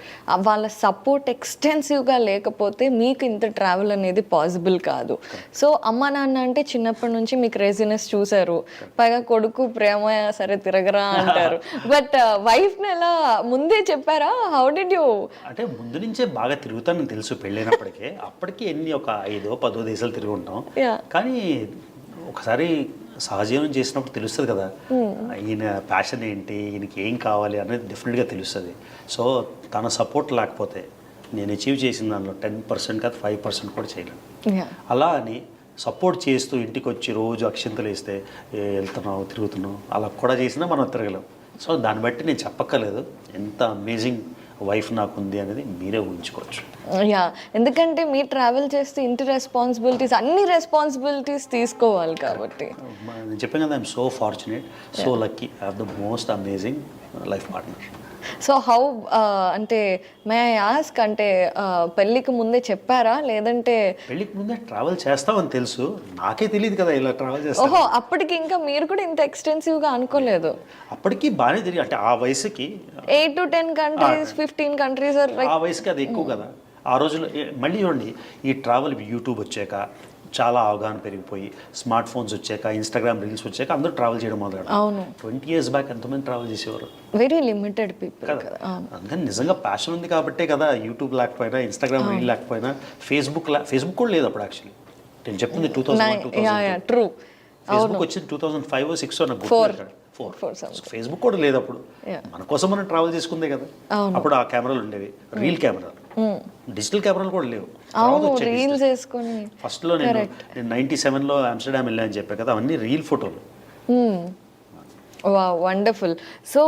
వాళ్ళ సపోర్ట్ ఎక్స్టెన్సివ్గా లేకపోతే మీకు ఇంత ట్రావెల్ అనేది పాసిబుల్ కాదు. సో అమ్మ నాన్న అంటే చిన్నప్పటి నుంచి మీ క్రేజీనెస్ చూశారు, పైగా కొడుకు ప్రేమ సరే తిరగరా అంటారు. బట్ వైఫ్ని ఎలా ముందే చెప్పారా? How did you? అంటే ముందు నుంచే బాగా తిరుగుతానని తెలుసు పెళ్ళైనప్పటికే. అప్పటికి ఒక 5-10 దేశాలు తిరిగి ఉంటాం. కానీ ఒకసారి సహజీవనం చేసినప్పుడు తెలుస్తుంది కదా, ఈయన ప్యాషన్ ఏంటి, ఈయనకి ఏం కావాలి అనేది డెఫినెట్గా తెలుస్తుంది. సో తన సపోర్ట్ లేకపోతే నేను అచీవ్ చేసిన దానిలో 10% కాదు 5% కూడా చేయలేను. అలా అని సపోర్ట్ చేస్తూ ఇంటికి వచ్చి రోజు అక్షింతలు వేస్తే వెళ్తున్నావు తిరుగుతున్నావు అలా కూడా చేసినా మనం తిరగలేం. సో దాన్ని బట్టి నేను చెప్పక్కర్లేదు ఎంత అమేజింగ్ వైఫ్ నాకు ఉంది అనేది మీరే ఊహించుకోవచ్చు. ఎందుకంటే మీరు ట్రావెల్ చేస్తే ఇంటి రెస్పాన్సిబిలిటీస్ అన్ని రెస్పాన్సిబిలిటీస్ తీసుకోవాలి కాబట్టి. నేను చెప్పాను కదా, I'm so fortunate, so lucky, I have the most amazing life partner. So how అంటే మే ఐ ఆస్క్, అంటే పెళ్ళికి ముందే చెప్పారా లేదంటే? పెళ్ళికి ముందే ట్రావెల్ చేస్తామని తెలుసు, నాకే తెలియదు కదా ఇలా ట్రావెల్ చేస్తాం. ఓహో, అప్పటికి ఇంకా మీరు కూడా ఇంత ఎక్స్టెన్సివ్గా అనుకోలేదు? అప్పటికి బాగానే తెలియదు, అంటే ఆ వయసుకి 8 to 10 countries 15 countries ఆ వయసుకి అది ఎక్కువ కదా. ఆ రోజుల్లో మళ్ళీ చూడండి, ఈ ట్రావెల్ యూట్యూబ్ వచ్చాక చాలా అవగాహన పెరిగిపోయి, స్మార్ట్ ఫోన్స్ వచ్చాక, ఇన్స్టాగ్రామ్ రీల్స్ వచ్చాక అందరూ ట్రావెల్ చేయడం మొదలెట్టారు. అవును. 20 years బ్యాక్ ఎంతమంది ట్రావెల్ చేసేవారు వెరీ లిమిటెడ్ పీపుల్ కదా. కదా. అందుకని నిజంగా ప్యాషన్ ఉంది కాబట్టే కదా యూట్యూబ్ లేకపోయినా, ఇన్స్టాగ్రామ్ రీల్ లేకపోయినా, ఫేస్బుక్ కూడా లేదు అప్పుడు. యాక్చువల్లీ నేను చెప్తుంది 2001-2002. ట్రూ. ఫేస్బుక్ వచ్చింది 2005-06 నాకు గుర్తుపెట్టాడు. 4 ఫేస్బుక్ కూడా లేదు అప్పుడు. మన కోసం మనం ట్రావెల్ చేసుకుందే కదా. అప్పుడు ఆ కెమెరాలు ఉండేవి, రీల్ కెమెరాలు, డిజిటల్ కెమెరాలు కూడా లేవు. అవును, రీల్స్ వేసుకొని ఫస్ట్లో నేను 97లో ఆమ్స్టర్డామ్ వెళ్ళాను అని చెప్పాను కదా, అవన్నీ రీల్ ఫోటోలు. వా వండర్ఫుల్. సో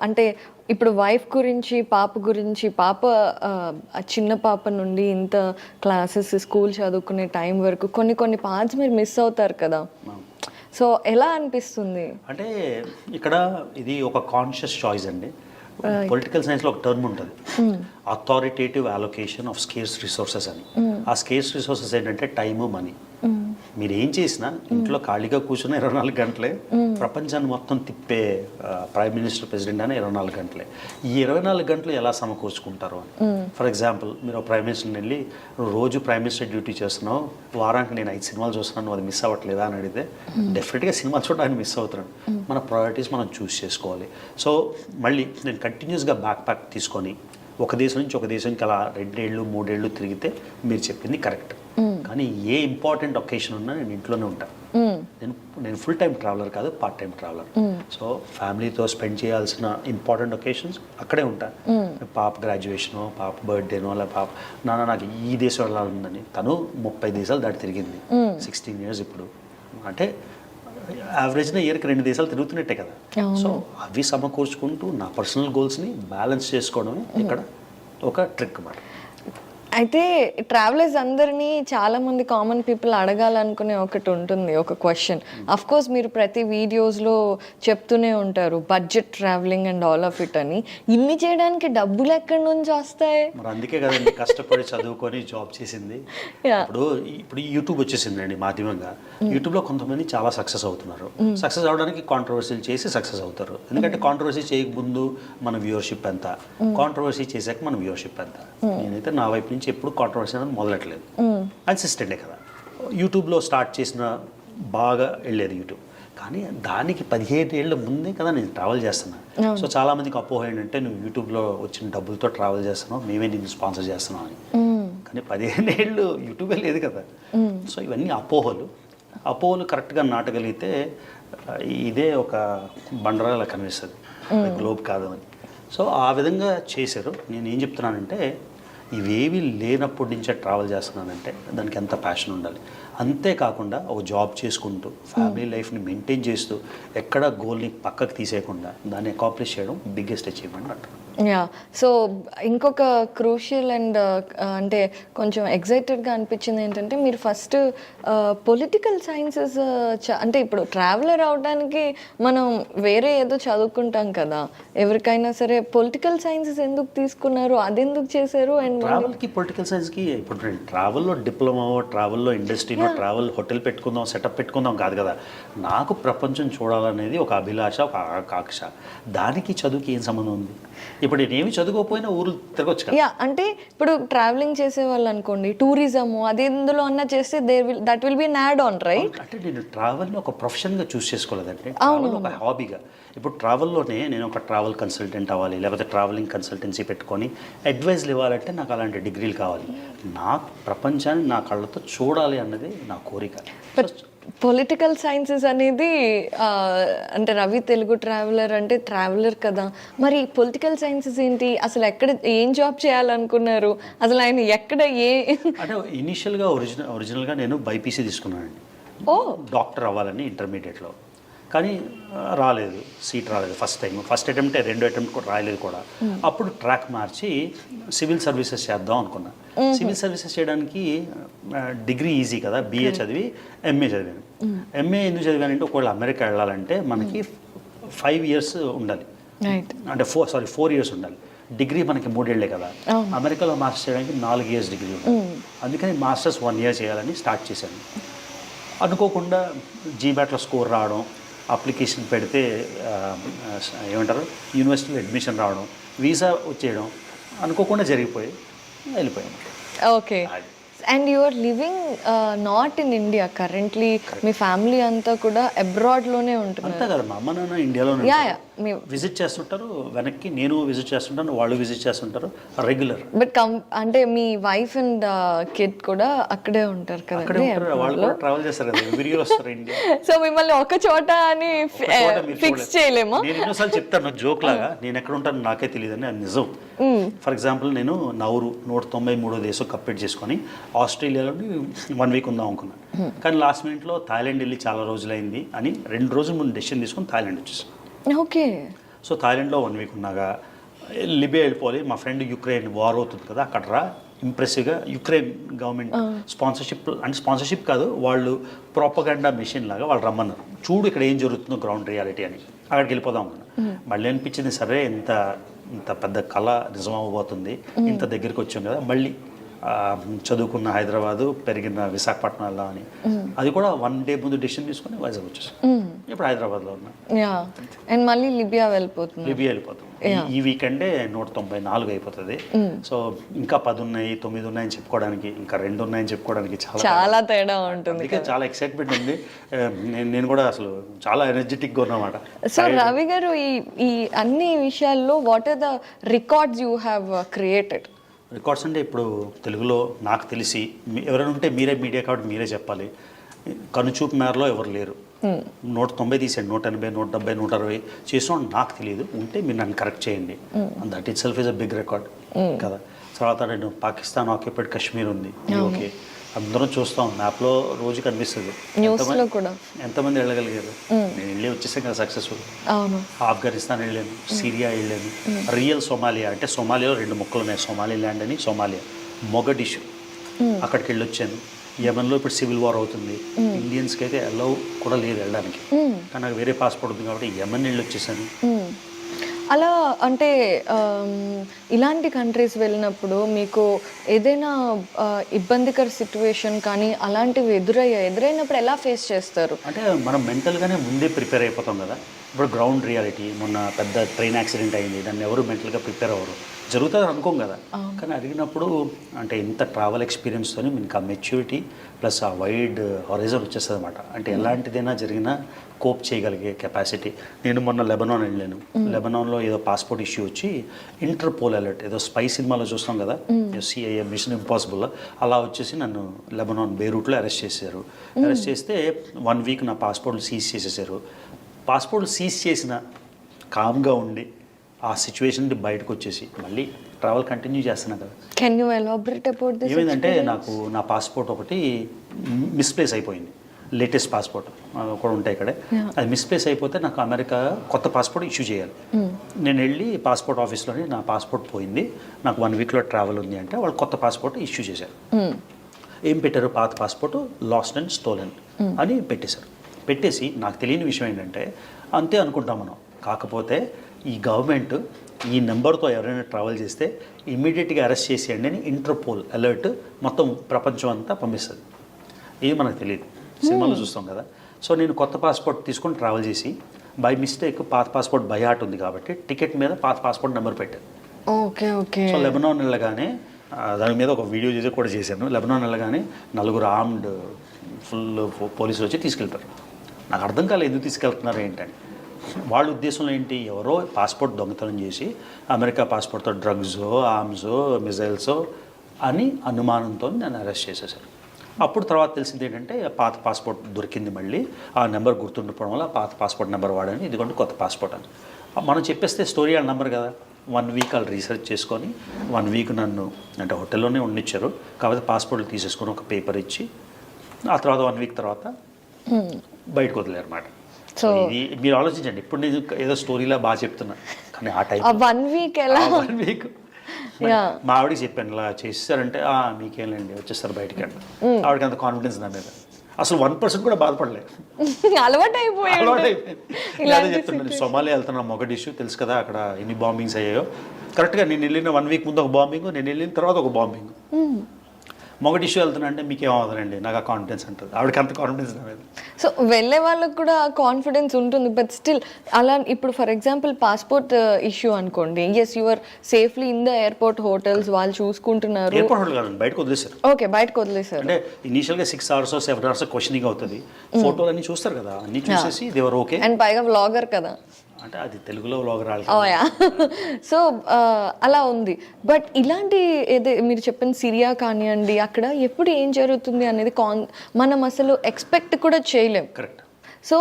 అంటే ఇప్పుడు వైఫ్ గురించి, పాప గురించి, పాప చిన్న పాప నుండి ఇంత క్లాసెస్ స్కూల్ చదువుకునే టైం వరకు కొన్ని పార్ట్స్ మీరు మిస్ అవుతారు కదా. సో ఎలా అనిపిస్తుంది? అంటే ఇక్కడ ఇది ఒక కాన్షియస్ చాయిస్ అండి. పొలిటికల్ సైన్స్లో ఒక టర్మ్ ఉంటుంది, authoritative allocation of scares resources అని. ఆ స్కేర్స్ రిసోర్సెస్ ఏంటంటే టైము, మనీ. మీరు ఏం చేసినా ఇంట్లో ఖాళీగా కూర్చున్న 24 గంటలే, ప్రపంచాన్ని మొత్తం తిప్పే ప్రైమ్ మినిస్టర్, ప్రెసిడెంట్ అని 24 గంటలే. ఈ 24 గంటలు ఎలా సమకూర్చుకుంటారు అని. ఫర్ ఎగ్జాంపుల్, మీరు ప్రైమ్ మినిస్టర్ని వెళ్ళి, రోజు ప్రైమ్ మినిస్టర్ డ్యూటీ చేస్తున్నావు, వారానికి నేను 5 సినిమాలు చూస్తున్నాను, అది మిస్ అవ్వట్లేదా అని అడిగితే డెఫినెట్గా సినిమాలు చూడడానికి మిస్ అవుతున్నాను. మన ప్రయారిటీస్ మనం చూస్ చేసుకోవాలి. సో మళ్ళీ నేను కంటిన్యూస్గా బ్యాక్ ప్యాక్ తీసుకొని ఒక దేశం నుంచి ఒక దేశానికి అలా 2 ఏళ్ళు 3 ఏళ్ళు తిరిగితే మీరు చెప్పింది కరెక్ట్. కానీ ఏ ఇంపార్టెంట్ ఒకేషన్ ఉన్నా నేను ఇంట్లోనే ఉంటాను. నేను ఫుల్ టైం ట్రావెలర్ కాదు, పార్ట్ టైం ట్రావెలర్. సో ఫ్యామిలీతో స్పెండ్ చేయాల్సిన ఇంపార్టెంట్ ఒకేషన్స్ అక్కడే ఉంటాను. పాప గ్రాడ్యుయేషనో, పాప బర్త్డేనో, లేదా పాప నాన్న నాకు ఈ దేశం వెళ్ళాలందని, తను 30 దేశాలు దాటి తిరిగింది. 16 years ఇప్పుడు. అంటే యావరేజ్న ఇయర్కి 2 దేశాలు తిరుగుతున్నట్టే కదా. సో అవి సమకూర్చుకుంటూ నా పర్సనల్ గోల్స్ని బ్యాలెన్స్ చేసుకోవడమే ఇక్కడ ఒక ట్రిక్ అన్నమాట. అయితే ట్రావెలర్స్ అందరినీ చాలా మంది కామన్ పీపుల్ అడగాలనుకునే ఒకటి ఉంటుంది, ఒక క్వశ్చన్. అఫ్ కోర్స్ మీరు ప్రతి వీడియోస్లో చెప్తూనే ఉంటారు budget travelling and all of it అని. ఇన్ని చేయడానికి డబ్బులు ఎక్కడి నుంచి వస్తాయి? మరి అందుకే కదండి కష్టపడి చదువుకొని జాబ్ చేసింది. ఇప్పుడు యూట్యూబ్ వచ్చేసిందండి మాధ్యమంగా. యూట్యూబ్లో కొంతమంది చాలా సక్సెస్ అవుతున్నారు. సక్సెస్ అవడానికి కాంట్రవర్సీలు చేసి సక్సెస్ అవుతారు. ఎందుకంటే కాంట్రవర్సీ చేయకముందు మన వ్యూవర్షిప్ ఎంత, కాంట్రవర్సీ చేశాక మన వ్యూవర్షిప్ ఎంత. నేనైతే నా వైపు నుంచి ఎప్పుడు కాంట్రవర్సీ అనేది మొదలెట్లేదు. కన్సిస్టెంటే కదా. యూట్యూబ్లో స్టార్ట్ చేసిన బాగా వెళ్ళేది యూట్యూబ్, కానీ దానికి 15 ఏళ్ళ ముందే కదా నేను ట్రావెల్ చేస్తున్నాను. సో చాలా మందికి అపోహ ఏంటంటే నువ్వు యూట్యూబ్లో వచ్చిన డబ్బులతో ట్రావెల్ చేస్తున్నావు, మేమే నిన్ను స్పాన్సర్ చేస్తున్నాం అని. కానీ 15 ఏళ్ళు యూట్యూబే లేదు కదా. సో ఇవన్నీ అపోహలు కరెక్ట్గా నాటగలిగితే ఇదే ఒక బండరాలా కనిపిస్తుంది, గ్లోబ్ కాదని. సో ఆ విధంగా చేశారు. నేను ఏం చెప్తున్నానంటే, ఇవేవి లేనప్పటి నుంచే ట్రావెల్ చేస్తున్నానంటే దానికి ఎంత ప్యాషన్ ఉండాలి. అంతేకాకుండా ఒక జాబ్ చేసుకుంటూ ఫ్యామిలీ లైఫ్ని మెయింటైన్ చేస్తూ ఎక్కడ గోల్ని పక్కకు తీసేయకుండా దాన్ని అకాంప్లిష్ చేయడం బిగ్గెస్ట్ అచీవ్మెంట్ అంటారు. యా. సో ఇంకొక క్రూషియల్ అండ్ అంటే కొంచెం ఎగ్జైటెడ్గా అనిపించింది ఏంటంటే, మీరు ఫస్ట్ పొలిటికల్ సైన్సెస్ అంటే ఇప్పుడు ట్రావెలర్ అవడానికి మనం వేరే ఏదో చదువుకుంటాం కదా, ఎవరికైనా సరే పొలిటికల్ సైన్సెస్ ఎందుకు తీసుకున్నారు, అది ఎందుకు చేశారు? అండ్ ట్రావెల్కి పొలిటికల్ సైన్స్కి ఇప్పుడు నేను ట్రావెల్లో డిప్లొమా, ట్రావెల్లో ఇండస్ట్రీలో, ట్రావెల్ హోటల్ పెట్టుకుందాం, సెటప్ పెట్టుకుందాం కాదు కదా. నాకు ప్రపంచం చూడాలనేది ఒక అభిలాష, ఒక ఆకాంక్ష. దానికి చదువుకి ఏం సంబంధం ఉంది? ఇప్పుడు నేనేమి చదువుకోకపోయినా ఊరు తిరగొచ్చు కదా. యా, అంటే ఇప్పుడు ట్రావెలింగ్ చేసే వాళ్ళు అనుకోండి, టూరిజము అది ఎందులో అన్నా చేస్తే that will be add on, right? అంటే నేను ట్రావెల్ని ఒక ప్రొఫెషన్గా చూస్ చేసుకోలేదంటే, ట్రావెల్ ఒక హాబీగా. ఇప్పుడు ట్రావెల్లోనే నేను ఒక ట్రావెల్ కన్సల్టెంట్ అవ్వాలి, లేకపోతే ట్రావెలింగ్ కన్సల్టెన్సీ పెట్టుకొని అడ్వైజ్లు ఇవ్వాలంటే నాకు అలాంటి డిగ్రీలు కావాలి. నా ప్రపంచాన్ని నా కళ్ళతో చూడాలి అన్నది నా కోరిక. పొలిటికల్ సైన్సెస్ అనేది అంటే రవి తెలుగు ట్రావెలర్ అంటే ట్రావెలర్ కదా, మరి పొలిటికల్ సైన్సెస్ ఏంటి, అసలు ఎక్కడ ఏం జాబ్ చేయాలనుకున్నారు, అసలు ఆయన ఎక్కడ అంటే ఇనీషియల్గా ఒరిజినల్గా నేను బైపీసీ తీసుకున్నానండి. డాక్టర్ అవ్వాలని ఇంటర్మీడియట్లో. కానీ రాలేదు, సీట్ రాలేదు. ఫస్ట్ అటెంప్ట్ 2వ అటెంప్ట్ కూడా రాయలేదు కూడా. అప్పుడు ట్రాక్ మార్చి సివిల్ సర్వీసెస్ చేద్దాం అనుకున్నా. సివిల్ సర్వీసెస్ చేయడానికి డిగ్రీ ఈజీ కదా, BA చదివి MA చదివాను. MA ఎందుకు చదివానంటే, ఒకవేళ అమెరికా వెళ్ళాలంటే మనకి 5 years ఉండాలి, అంటే 4 years ఉండాలి. డిగ్రీ మనకి 3 ఏళ్లే కదా. అమెరికాలో మాస్టర్స్ చేయడానికి 4 years డిగ్రీ ఉండాలి. అందుకని మాస్టర్స్ 1 year చేయాలని స్టార్ట్ చేశాను. అనుకోకుండా GMATలో స్కోర్ రావడం, అప్లికేషన్ పెడితే ఏమంటారు యూనివర్సిటీలో అడ్మిషన్ రావడం, వీసా వచ్చేయడం అనుకోకుండా జరిగిపోయి వెళ్ళిపోయాను. Okay. And you are living not in India currently, మీ ఫ్యామిలీ అంతా కూడా అబ్రాడ్లోనే ఉంటున్నారు. అంతా కదా, మా అమ్మ నాన్న ఇండియాలోనే యా యా మీ విజిట్ చేస్తుంటారు, వెనక్కి నేను విజిట్ చేస్తుంటాను, వాళ్ళు విజిట్ చేస్తుంటారు రెగ్యులర్. బట్ అంటే మీ వైఫ్ అండ్ కిడ్ కూడా అక్కడే ఉంటారు అక్కడే కదండి. ఉంటారు, వాళ్ళు కూడా ట్రావెల్ చేస్తారు కదా, ఎవ్రీ ఇయర్ వస్తారు ఇండియా. సో మిమ్మల్ని ఒక చోట అని ఫిక్స్ చేయలేమా? నేను ఎన్నోసార్లు చెప్తాను జోక్ లాగా, నేను ఎక్కడ ఉంటాను నాకే తెలియదు అని, అది నిజం. ఫర్ ఎగ్జాంపుల్ నేను నౌరు 193వ దేశం కంప్లీట్ చేసుకొని ఆస్ట్రేలియాలో 1 వీక్ ఉందాం అనుకున్నాను, కానీ లాస్ట్ మినిట్లో థాయిలాండ్ వెళ్ళి చాలా రోజులైంది అని 2 రోజుల ముందు డెసిషన్ తీసుకొని థాయిలాండ్ వచ్చేసాను. ఓకే. సో థాయిలాండ్లో 1 వీక్ ఉన్నాగా లిబియా వెళ్ళిపోవాలి, మా ఫ్రెండ్ యుక్రెయిన్ వార్ అవుతుంది కదా అక్కడ రా, ఇంప్రెసివ్గా యుక్రెయిన్ గవర్నమెంట్ స్పాన్సర్షిప్, అంటే స్పాన్సర్షిప్ కాదు, వాళ్ళు ప్రోపగండా మిషన్ లాగా వాళ్ళు రమ్మన్నారు, చూడు ఇక్కడ ఏం జరుగుతుందో గ్రౌండ్ రియాలిటీ అని. అక్కడికి వెళ్ళిపోదాం అనుకున్నాను. మళ్ళీ అనిపించింది సరే ఇంత పెద్ద కళ నిజం అవ్వబోతుంది, ఇంత దగ్గరికి వచ్చాం కదా, మళ్ళీ చదువుకున్న హైదరాబాదు, పెరిగిన విశాఖపట్నం వెళ్ళా అని, అది కూడా 1 డే ముందు డెసిషన్ తీసుకొని వైజాగ్ వచ్చేసాం. ఇప్పుడు హైదరాబాద్లో ఉన్నా. యా. అండ్ మళ్ళీ లిబియా వెళ్ళిపోతుంది. లిబియా వెళ్ళిపోతాం. ఈ వీకెండే 194 అయిపోతుంది. సో ఇంకా 10 ఉన్నాయి, 9 ఉన్నాయని చెప్పుకోవడానికి, ఇంకా 2 ఉన్నాయని చెప్పుకోవడానికి చాలా తేడా ఉంటుంది. అందుకే చాలా ఎక్సైట్మెంట్ ఉంది. నేను కూడా అసలు చాలా ఎనర్జెటిక్గా ఉన్నమాట. సో రవి గారు, ఈ అన్ని విషయాల్లో what are the records you have created? Records అంటే ఇప్పుడు తెలుగులో నాకు తెలిసి ఎవరైనా ఉంటే మీరే మీడియా కాబట్టి మీరే చెప్పాలి. కనుచూపు మేరలో ఎవరు లేరు. 190 తీసాడు, 180, 170, 160 చేసిన నాకు తెలియదు, ఉంటే మీరు నన్ను కరెక్ట్ చేయండి. That itself is a big record కదా. తర్వాత నేను పాకిస్తాన్ ఆక్యుపైడ్ కాశ్మీర్ ఉంది, ఓకే, అందరం చూస్తాం మ్యాప్లో రోజు కనిపిస్తుంది. న్యూస్లో కూడా ఎంతమంది వెళ్ళగలిగారు? నేను వెళ్ళి వచ్చేసాను కదా సక్సెస్ఫుల్. అవును. ఆఫ్ఘనిస్తాన్ వెళ్ళాను, సిరియా వెళ్ళాను, రియల్ సోమాలియా, అంటే సోమాలియాలో 2 ముక్కలు ఉన్నాయి, సోమాలి ల్యాండ్ అని సోమాలియా, మొగడిషు, అక్కడికి వెళ్ళి వచ్చాను. యమన్లో ఇప్పుడు సివిల్ వార్ అవుతుంది, ఇండియన్స్కి అయితే అలౌ కూడా లేదు వెళ్ళడానికి, కానీ నాకు వేరే పాస్పోర్ట్ ఉంది కాబట్టి యమన్ వెళ్ళి వచ్చేసాను. అలా అంటే ఇలాంటి కంట్రీస్ వెళ్ళినప్పుడు మీకు ఏదైనా ఇబ్బందికర సిచ్యువేషన్ కానీ అలాంటివి ఎదురైనప్పుడు ఎలా ఫేస్ చేస్తారు? అంటే మనం మెంటల్గానే ముందే ప్రిపేర్ అయిపోతాం కదా. ఇప్పుడు గ్రౌండ్ రియాలిటీ, మొన్న పెద్ద ట్రైన్ యాక్సిడెంట్ అయింది, దాన్ని ఎవరు మెంటల్గా ప్రిపేర్ అవ్వరు, జరుగుతుంది అనుకోం కదా. కానీ అడిగినప్పుడు అంటే ఇంత ట్రావెల్ ఎక్స్పీరియన్స్తో మీకు ఆ మెచ్యూరిటీ ప్లస్ ఆ వైడ్ హొరైజన్ వచ్చేస్తుంది అనమాట. అంటే ఎలాంటిదైనా జరిగినా కోప్ చేయగలిగే కెపాసిటీ. నేను మొన్న లెబనాన్ వెళ్ళాను. లెబనాన్లో ఏదో పాస్పోర్ట్ ఇష్యూ వచ్చి ఇంటర్పోల్ అలర్ట్, ఏదో స్పై సినిమాలో చూస్తాం కదా, CIA మిషన్ ఇంపాసిబుల్, అలా వచ్చేసి నన్ను లెబనాన్ బెయిరూట్లో అరెస్ట్ చేశారు. అరెస్ట్ చేస్తే 1 వీక్ నా పాస్పోర్ట్లు సీజ్ చేసేసారు. పాస్పోర్ట్లు సీజ్ చేసిన కామ్గా ఉండి ఆ సిచ్యువేషన్ నుండి బయటకు వచ్చేసి మళ్ళీ ట్రావెల్ కంటిన్యూ చేస్తున్నా కదా. Can you elaborate about this? ఏమైందంటే నాకు నా పాస్పోర్ట్ ఒకటి మిస్ప్లేస్ అయిపోయింది, లేటెస్ట్ పాస్పోర్ట్ కూడా ఉంటాయి ఇక్కడే, అది మిస్ప్లేస్ అయిపోతే నాకు అమెరికా కొత్త పాస్పోర్ట్ ఇష్యూ చేయాలి. నేను వెళ్ళి పాస్పోర్ట్ ఆఫీస్లోని నా పాస్పోర్ట్ పోయింది, నాకు 1 వీక్లో ట్రావెల్ ఉంది అంటే వాళ్ళు కొత్త పాస్పోర్ట్ ఇష్యూ చేశారు. ఏం పెట్టారు? పాత పాస్పోర్ట్ లాస్ట్ అండ్ స్టోలెన్ అని పెట్టేశారు. పెట్టేసి నాకు తెలియని విషయం ఏంటంటే, అంతే అనుకుంటాం మనం, కాకపోతే ఈ గవర్నమెంట్ ఈ నెంబర్తో ఎవరైనా ట్రావెల్ చేస్తే ఇమ్మీడియట్గా అరెస్ట్ చేసేయండి అని ఇంటర్పోల్ అలర్ట్ మొత్తం ప్రపంచం అంతా పంపిస్తుంది. ఇది మనకు తెలియదు, సినిమాలో చూస్తాం కదా. సో నేను కొత్త పాస్పోర్ట్ తీసుకొని ట్రావెల్ చేసి బై మిస్టేక్ పాత పాస్పోర్ట్ బై హార్ట్ ఉంది కాబట్టి టికెట్ మీద పాత పాస్పోర్ట్ నెంబర్ పెట్టాను. Okay okay. సో లెబనాన్ వెళ్ళగానే దాని మీద ఒక వీడియో చేసి కూడా చేశాను. లెబనాన్ వెళ్ళగానే 4 ఆర్మ్డ్ ఫుల్ పోలీసులు వచ్చి తీసుకెళ్తారు. నాకు అర్థం కాలేదు ఎందుకు తీసుకెళ్తున్నారు ఏంటని. వాళ్ళ ఉద్దేశంలో ఏంటి, ఎవరో పాస్పోర్ట్ దొంగతనం చేసి అమెరికా పాస్పోర్ట్తో డ్రగ్స్, ఆర్మ్స్, మిజైల్స్ అని అనుమానంతో నన్ను అరెస్ట్ చేసేసారు. అప్పుడు తర్వాత తెలిసింది ఏంటంటే పాత పాస్పోర్ట్ దొరికింది, మళ్ళీ ఆ నెంబర్ గుర్తుండిపోవడం వల్ల పాత పాస్పోర్ట్ నెంబర్ వాడని, ఇదిగోండి కొత్త పాస్పోర్ట్ అని. మనం చెప్పేస్తే స్టోరీ వాళ్ళ నెంబర్ కదా. 1 వీక్ వాళ్ళు రీసెర్చ్ చేసుకొని 1 వీక్ నన్ను అంటే హోటల్లోనే ఉండిచ్చారు. కాకపోతే పాస్పోర్ట్లు తీసేసుకొని ఒక పేపర్ ఇచ్చి ఆ తర్వాత 1 వీక్ తర్వాత బయటకు వదిలేరు అన్నమాట. సో ఇది మీరు ఆలోచించండి. ఇప్పుడు నేను ఏదో స్టోరీలా బాగా చెప్తున్నా, కానీ ఆ టైం 1 వీక్ ఎలా 1 వీక్ మా ఆవిడకి చెప్పాను ఇలా చేస్తారంటే మీకేంలేండి వచ్చేస్తారు బయటికి అంట. ఆవిడకి అంత కాన్ఫిడెన్స్ నా మీద, అసలు 1% కూడా బాధపడలేదు. అలవాటు అయిపోయింది. ఇలాగే చెప్తున్నాను, సోమాలియా వెళ్తున్నా, మొగడిషు తెలుసు కదా, అక్కడ ఎన్ని బాంబింగ్స్ అయ్యాయో. కరెక్ట్గా నేను వెళ్ళిన 1 వీక్ ముందు ఒక బాంబింగ్, నేను వెళ్ళిన తర్వాత ఒక బాంబింగ్. మొగటి ఇష్యూ వెళ్తున్నా అంటే మీకు ఏమవుతుందండి నాకు ఆ కాన్ఫిడెన్స్ ఉంటుంది, ఆవిడకి అంత కాన్ఫిడెన్స్ నా మీద. సో వెళ్ళే వాళ్ళకి కూడా కాన్ఫిడెన్స్ ఉంటుంది, బట్ స్టిల్ అలా ఇప్పుడు ఫర్ ఎగ్జాంపుల్ పాస్పోర్ట్ ఇష్యూ అనుకోండి, yes your safely in the airport hotels వాళ్ళు చూసుకుంటున్నారు. ఎయిర్పోర్ట్ హోటల్ కాదండి, బయటకు వదిలేశారు. ఓకే, బయటకు వదిలేశారు. అంటే ఇనీషియల్గా 6 hours 7 hours క్వశ్చనింగ్ అవుతుంది, ఫోటోలు అన్ని చూస్తారు కదా, అన్ని చూసేసి దేవర్ ఓకే. అండ్ పైగా వ్లాగర్ కదా, అంటే అది తెలుగులో వ్లాగర్ రాలి. ఓయా. సో అలా ఉంది. బట్ ఇలాంటి ఏదే మీరు చెప్పిన సిరియా కానివ్వండి, అక్కడ ఎప్పుడు ఏం జరుగుతుంది అనేది మనం అసలు ఎక్స్పెక్ట్ కూడా చేయలేం. కరెక్ట్. సో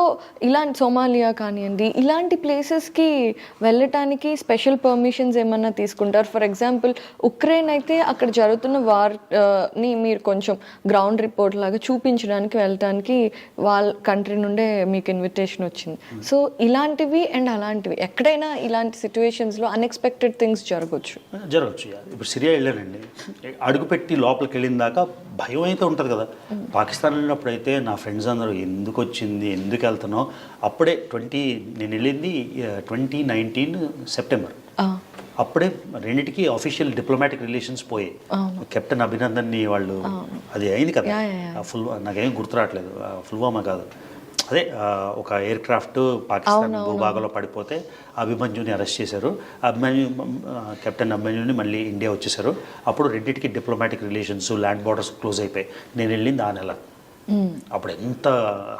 ఇలాంటి సోమాలియా కానివ్వండి, ఇలాంటి ప్లేసెస్కి వెళ్ళటానికి స్పెషల్ పర్మిషన్స్ ఏమన్నా తీసుకుంటారు? ఫర్ ఎగ్జాంపుల్ ఉక్రెయిన్ అయితే అక్కడ జరుగుతున్న వార్ని మీరు కొంచెం గ్రౌండ్ రిపోర్ట్ లాగా చూపించడానికి వెళ్ళటానికి వాళ్ళ కంట్రీ నుండే మీకు ఇన్విటేషన్ వచ్చింది. సో ఇలాంటివి అండ్ అలాంటివి ఎక్కడైనా ఇలాంటి సిచ్యువేషన్స్లో అన్ఎక్స్పెక్టెడ్ థింగ్స్ జరగచ్చు. ఇప్పుడు సిరియా వెళ్ళానండి, అడుగుపెట్టి లోపలికి వెళ్ళిన దాకా భయం అయితే ఉంటుంది కదా. పాకిస్తాన్ వెళ్ళినప్పుడు అయితే నా ఫ్రెండ్స్ అందరూ ఎందుకు వచ్చింది, ఎందుకు వెళ్తున్నావు, అప్పుడే నేను వెళ్ళింది 2019 సెప్టెంబర్, అప్పుడే రెండింటికి ఆఫీషియల్ డిప్లొమాటిక్ రిలేషన్స్ పోయాయి. కెప్టెన్ అభినందన్ని వాళ్ళు అది అయింది కదా, నాకేం గుర్తు రావట్లేదు, పుల్వామా కాదు, అదే ఒక ఎయిర్ క్రాఫ్ట్ పాకిస్తాన్ భూభాగంలో పడిపోతే అభిమన్యుని అరెస్ట్ చేశారు. కెప్టెన్ అభిమన్యుని మళ్ళీ ఇండియా వచ్చేసారు. అప్పుడు రెండింటికి diplomatic relations, land borders close అయిపోయాయి. నేను వెళ్ళింది ఆ నెల. అప్పుడు ఎంత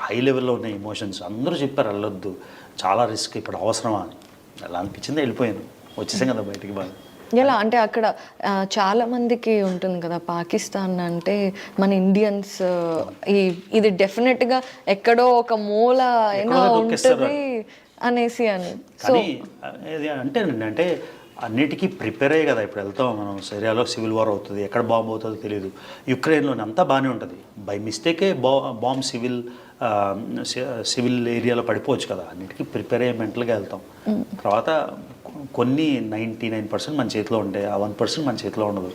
హై లెవెల్లో ఉన్న ఎమోషన్స్, అందరూ చెప్పారు వెళ్ళొద్దు, చాలా రిస్క్, ఇప్పుడు అవసరమా అని. అలా అనిపించింది, వెళ్ళిపోయాను, వచ్చేసాం కదా బయటికి. బాగా ఎలా అంటే అక్కడ చాలా మందికి ఉంటుంది కదా, పాకిస్తాన్ అంటే మన ఇండియన్స్ ఇది డెఫినెట్గా ఎక్కడో ఒక మూల అయినా ఉంటుంది అనేసి అని. కానీ అంటే అన్నిటికీ ప్రిపేర్ అయ్యే కదా ఇప్పుడు వెళ్తాం మనం. సిరియాలో సివిల్ వార్ అవుతుంది, ఎక్కడ బాంబు అవుతుందో తెలియదు. యుక్రెయిన్లోనే అంతా బాగానే ఉంటుంది, బై మిస్టేకే బాంబ్ సివిల్ ఏరియాలో పడిపోవచ్చు కదా. అన్నిటికీ ప్రిపేర్ అయ్యే మెంటల్గా వెళ్తాం. తర్వాత కొన్ని 99% మన చేతిలో ఉంటాయి, ఆ 1% మన చేతిలో ఉండదు.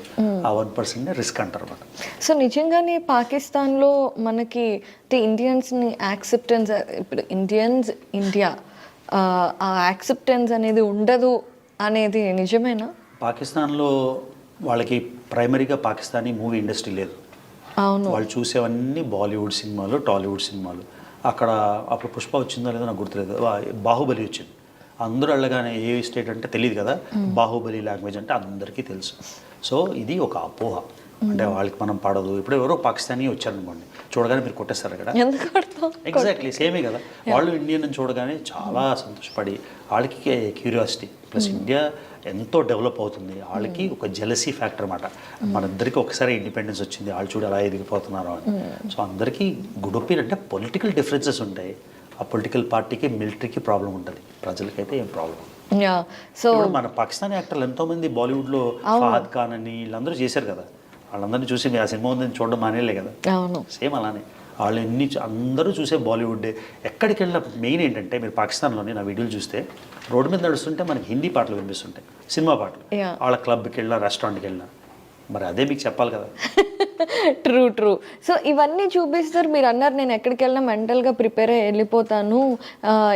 ఆ 1% రిస్క్ అంటారు అన్నమాట. సో నిజంగానే పాకిస్తాన్లో మనకి ఇండియన్స్ని యాక్సెప్టెన్స్, ఇప్పుడు ఇండియా ఆ యాక్సెప్టెన్స్ అనేది ఉండదు అనేది నిజమేనా? పాకిస్తాన్లో వాళ్ళకి ప్రైమరీగా పాకిస్తానీ మూవీ ఇండస్ట్రీ లేదు. అవును, వాళ్ళు చూసేవన్నీ బాలీవుడ్ సినిమాలు, టాలీవుడ్ సినిమాలు. అక్కడ అప్పుడు పుష్ప వచ్చిందో లేదో నాకు గుర్తులేదు, బాహుబలి వచ్చింది. అందరూ వెళ్ళగానే ఏ స్టేట్ అంటే తెలియదు కదా, బాహుబలి లాంగ్వేజ్ అంటే అందరికీ తెలుసు. సో ఇది ఒక అపోహ, అంటే వాళ్ళకి మనం పడదు. ఇప్పుడు ఎవరో పాకిస్తానీ వచ్చారనుకోండి, చూడగానే మీరు కొట్టేస్తారు అక్కడ. ఎగ్జాక్ట్లీ సేమే కదా. వాళ్ళు ఇండియన్ చూడగానే చాలా సంతోషపడి, వాళ్ళకి క్యూరియాసిటీ, ప్లస్ ఇండియా ఎంతో డెవలప్ అవుతుంది, వాళ్ళకి ఒక జెలసీ ఫ్యాక్టర్ అన్నమాట. మనిద్దరికి ఒకసారి ఇండిపెండెన్స్ వచ్చింది, వాళ్ళు చూడు ఎలా ఎదిగిపోతున్నారు అని. సో అందరికీ గుడ్ ఒపీనియన్. అంటే పొలిటికల్ డిఫరెన్సెస్ ఉంటాయి, ఆ పొలిటికల్ పార్టీకి మిలిటరీకి ప్రాబ్లం ఉంటుంది, ప్రజలకైతే ఏం ప్రాబ్లం. సో మన పాకిస్తానీ యాక్టర్లు ఎంతోమంది బాలీవుడ్లో ఫహద్ ఖాన్ అని వీళ్ళందరూ చేశారు కదా, వాళ్ళందరినీ చూసి ఆ సినిమా ఉందని చూడడం మానేలే కదా. సేమ్ అలానే వాళ్ళు అందరూ చూసే బాలీవుడ్. ఎక్కడికి వెళ్ళిన మెయిన్ ఏంటంటే, మీరు పాకిస్తాన్లోని నా వీడియోలు చూస్తే రోడ్డు మీద నడుస్తుంటే మనకి హిందీ పాటలు వినిపిస్తుంటాయి, సినిమా పాటలు. వాళ్ళ క్లబ్కి వెళ్ళినా, రెస్టారెంట్కి వెళ్ళినా, మరి అదే మీకు చెప్పాలి కదా. ట్రూ. సో ఇవన్నీ చూపిస్తారు. మీరు అన్నారు నేను ఎక్కడికి వెళ్ళినా మెంటల్గా ప్రిపేర్ అయ్యి వెళ్ళిపోతాను,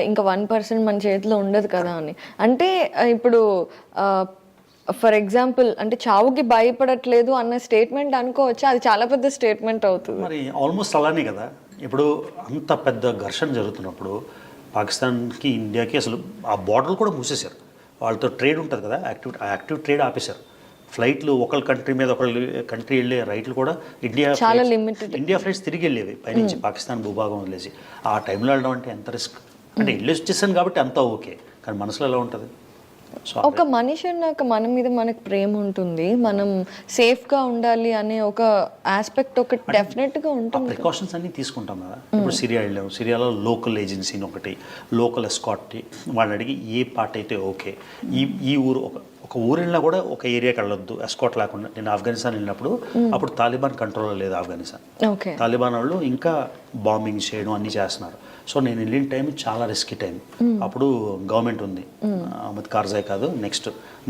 ఇంకా 1% మన చేతిలో ఉండదు కదా అని. అంటే ఇప్పుడు ఫర్ ఎగ్జాంపుల్ అంటే చావుకి భయపడట్లేదు అన్న స్టేట్మెంట్ అనుకోవచ్చు, అది చాలా పెద్ద స్టేట్మెంట్ అవుతుంది. మరి ఆల్మోస్ట్ అలానే కదా. ఇప్పుడు అంత పెద్ద ఘర్షణ జరుగుతున్నప్పుడు పాకిస్తాన్కి ఇండియాకి అసలు ఆ బార్డర్లు కూడా మూసేశారు. వాళ్ళతో ట్రేడ్ ఉంటుంది కదా, యాక్టివ్ ట్రేడ్ ఆపేశారు. ఫ్లైట్లు ఒకళ్ళ కంట్రీ మీద ఒకళ్ళ కంట్రీ వెళ్ళే రైట్లు కూడా ఇండియా ఫ్లైట్స్ తిరిగి వెళ్ళేవి పైనుంచి పాకిస్తాన్ భూభాగం వదిలేసి. ఆ టైంలో వెళ్ళడం అంటే ఎంత రిస్క్. అంటే వెళ్ళి వచ్చేసాను కాబట్టి అంతా ఓకే, కానీ మనసులో ఎలా ఉంటుంది. ఒక మనిషి అన్నాక మన మీద మనకు ప్రేమ ఉంటుంది, మనం సేఫ్గా ఉండాలి అనే ఒక ఆస్పెక్ట్ ఒకటి డెఫినెట్గా ఉంటుంది. ప్రికాషన్స్ అన్నీ తీసుకుంటాం కదా. ఇప్పుడు సిరియా వెళ్ళాము, సిరియాలో లోకల్ ఏజెన్సీని ఒకటి, లోకల్ ఎస్కాట్ వాళ్ళని అడిగి ఏ పార్ట్ అయితే ఓకే, ఈ ఊరు ఒక ఊరు వెళ్ళినా కూడా ఒక ఏరియాకి వెళ్ళొద్దు ఎస్కాట్ లేకుండా. నేను ఆఫ్ఘనిస్తాన్ వెళ్ళినప్పుడు అప్పుడు తాలిబాన్ కంట్రోల్లో లేదు ఆఫ్ఘనిస్తాన్. తాలిబాన్ వాళ్ళు ఇంకా బాంబింగ్ చేయడం అన్నీ చేస్తున్నారు. సో నేను వెళ్ళిన టైం చాలా రిస్కీ టైం. అప్పుడు గవర్నమెంట్ ఉంది, అహ్మద్ కార్జాయ్ కాదు,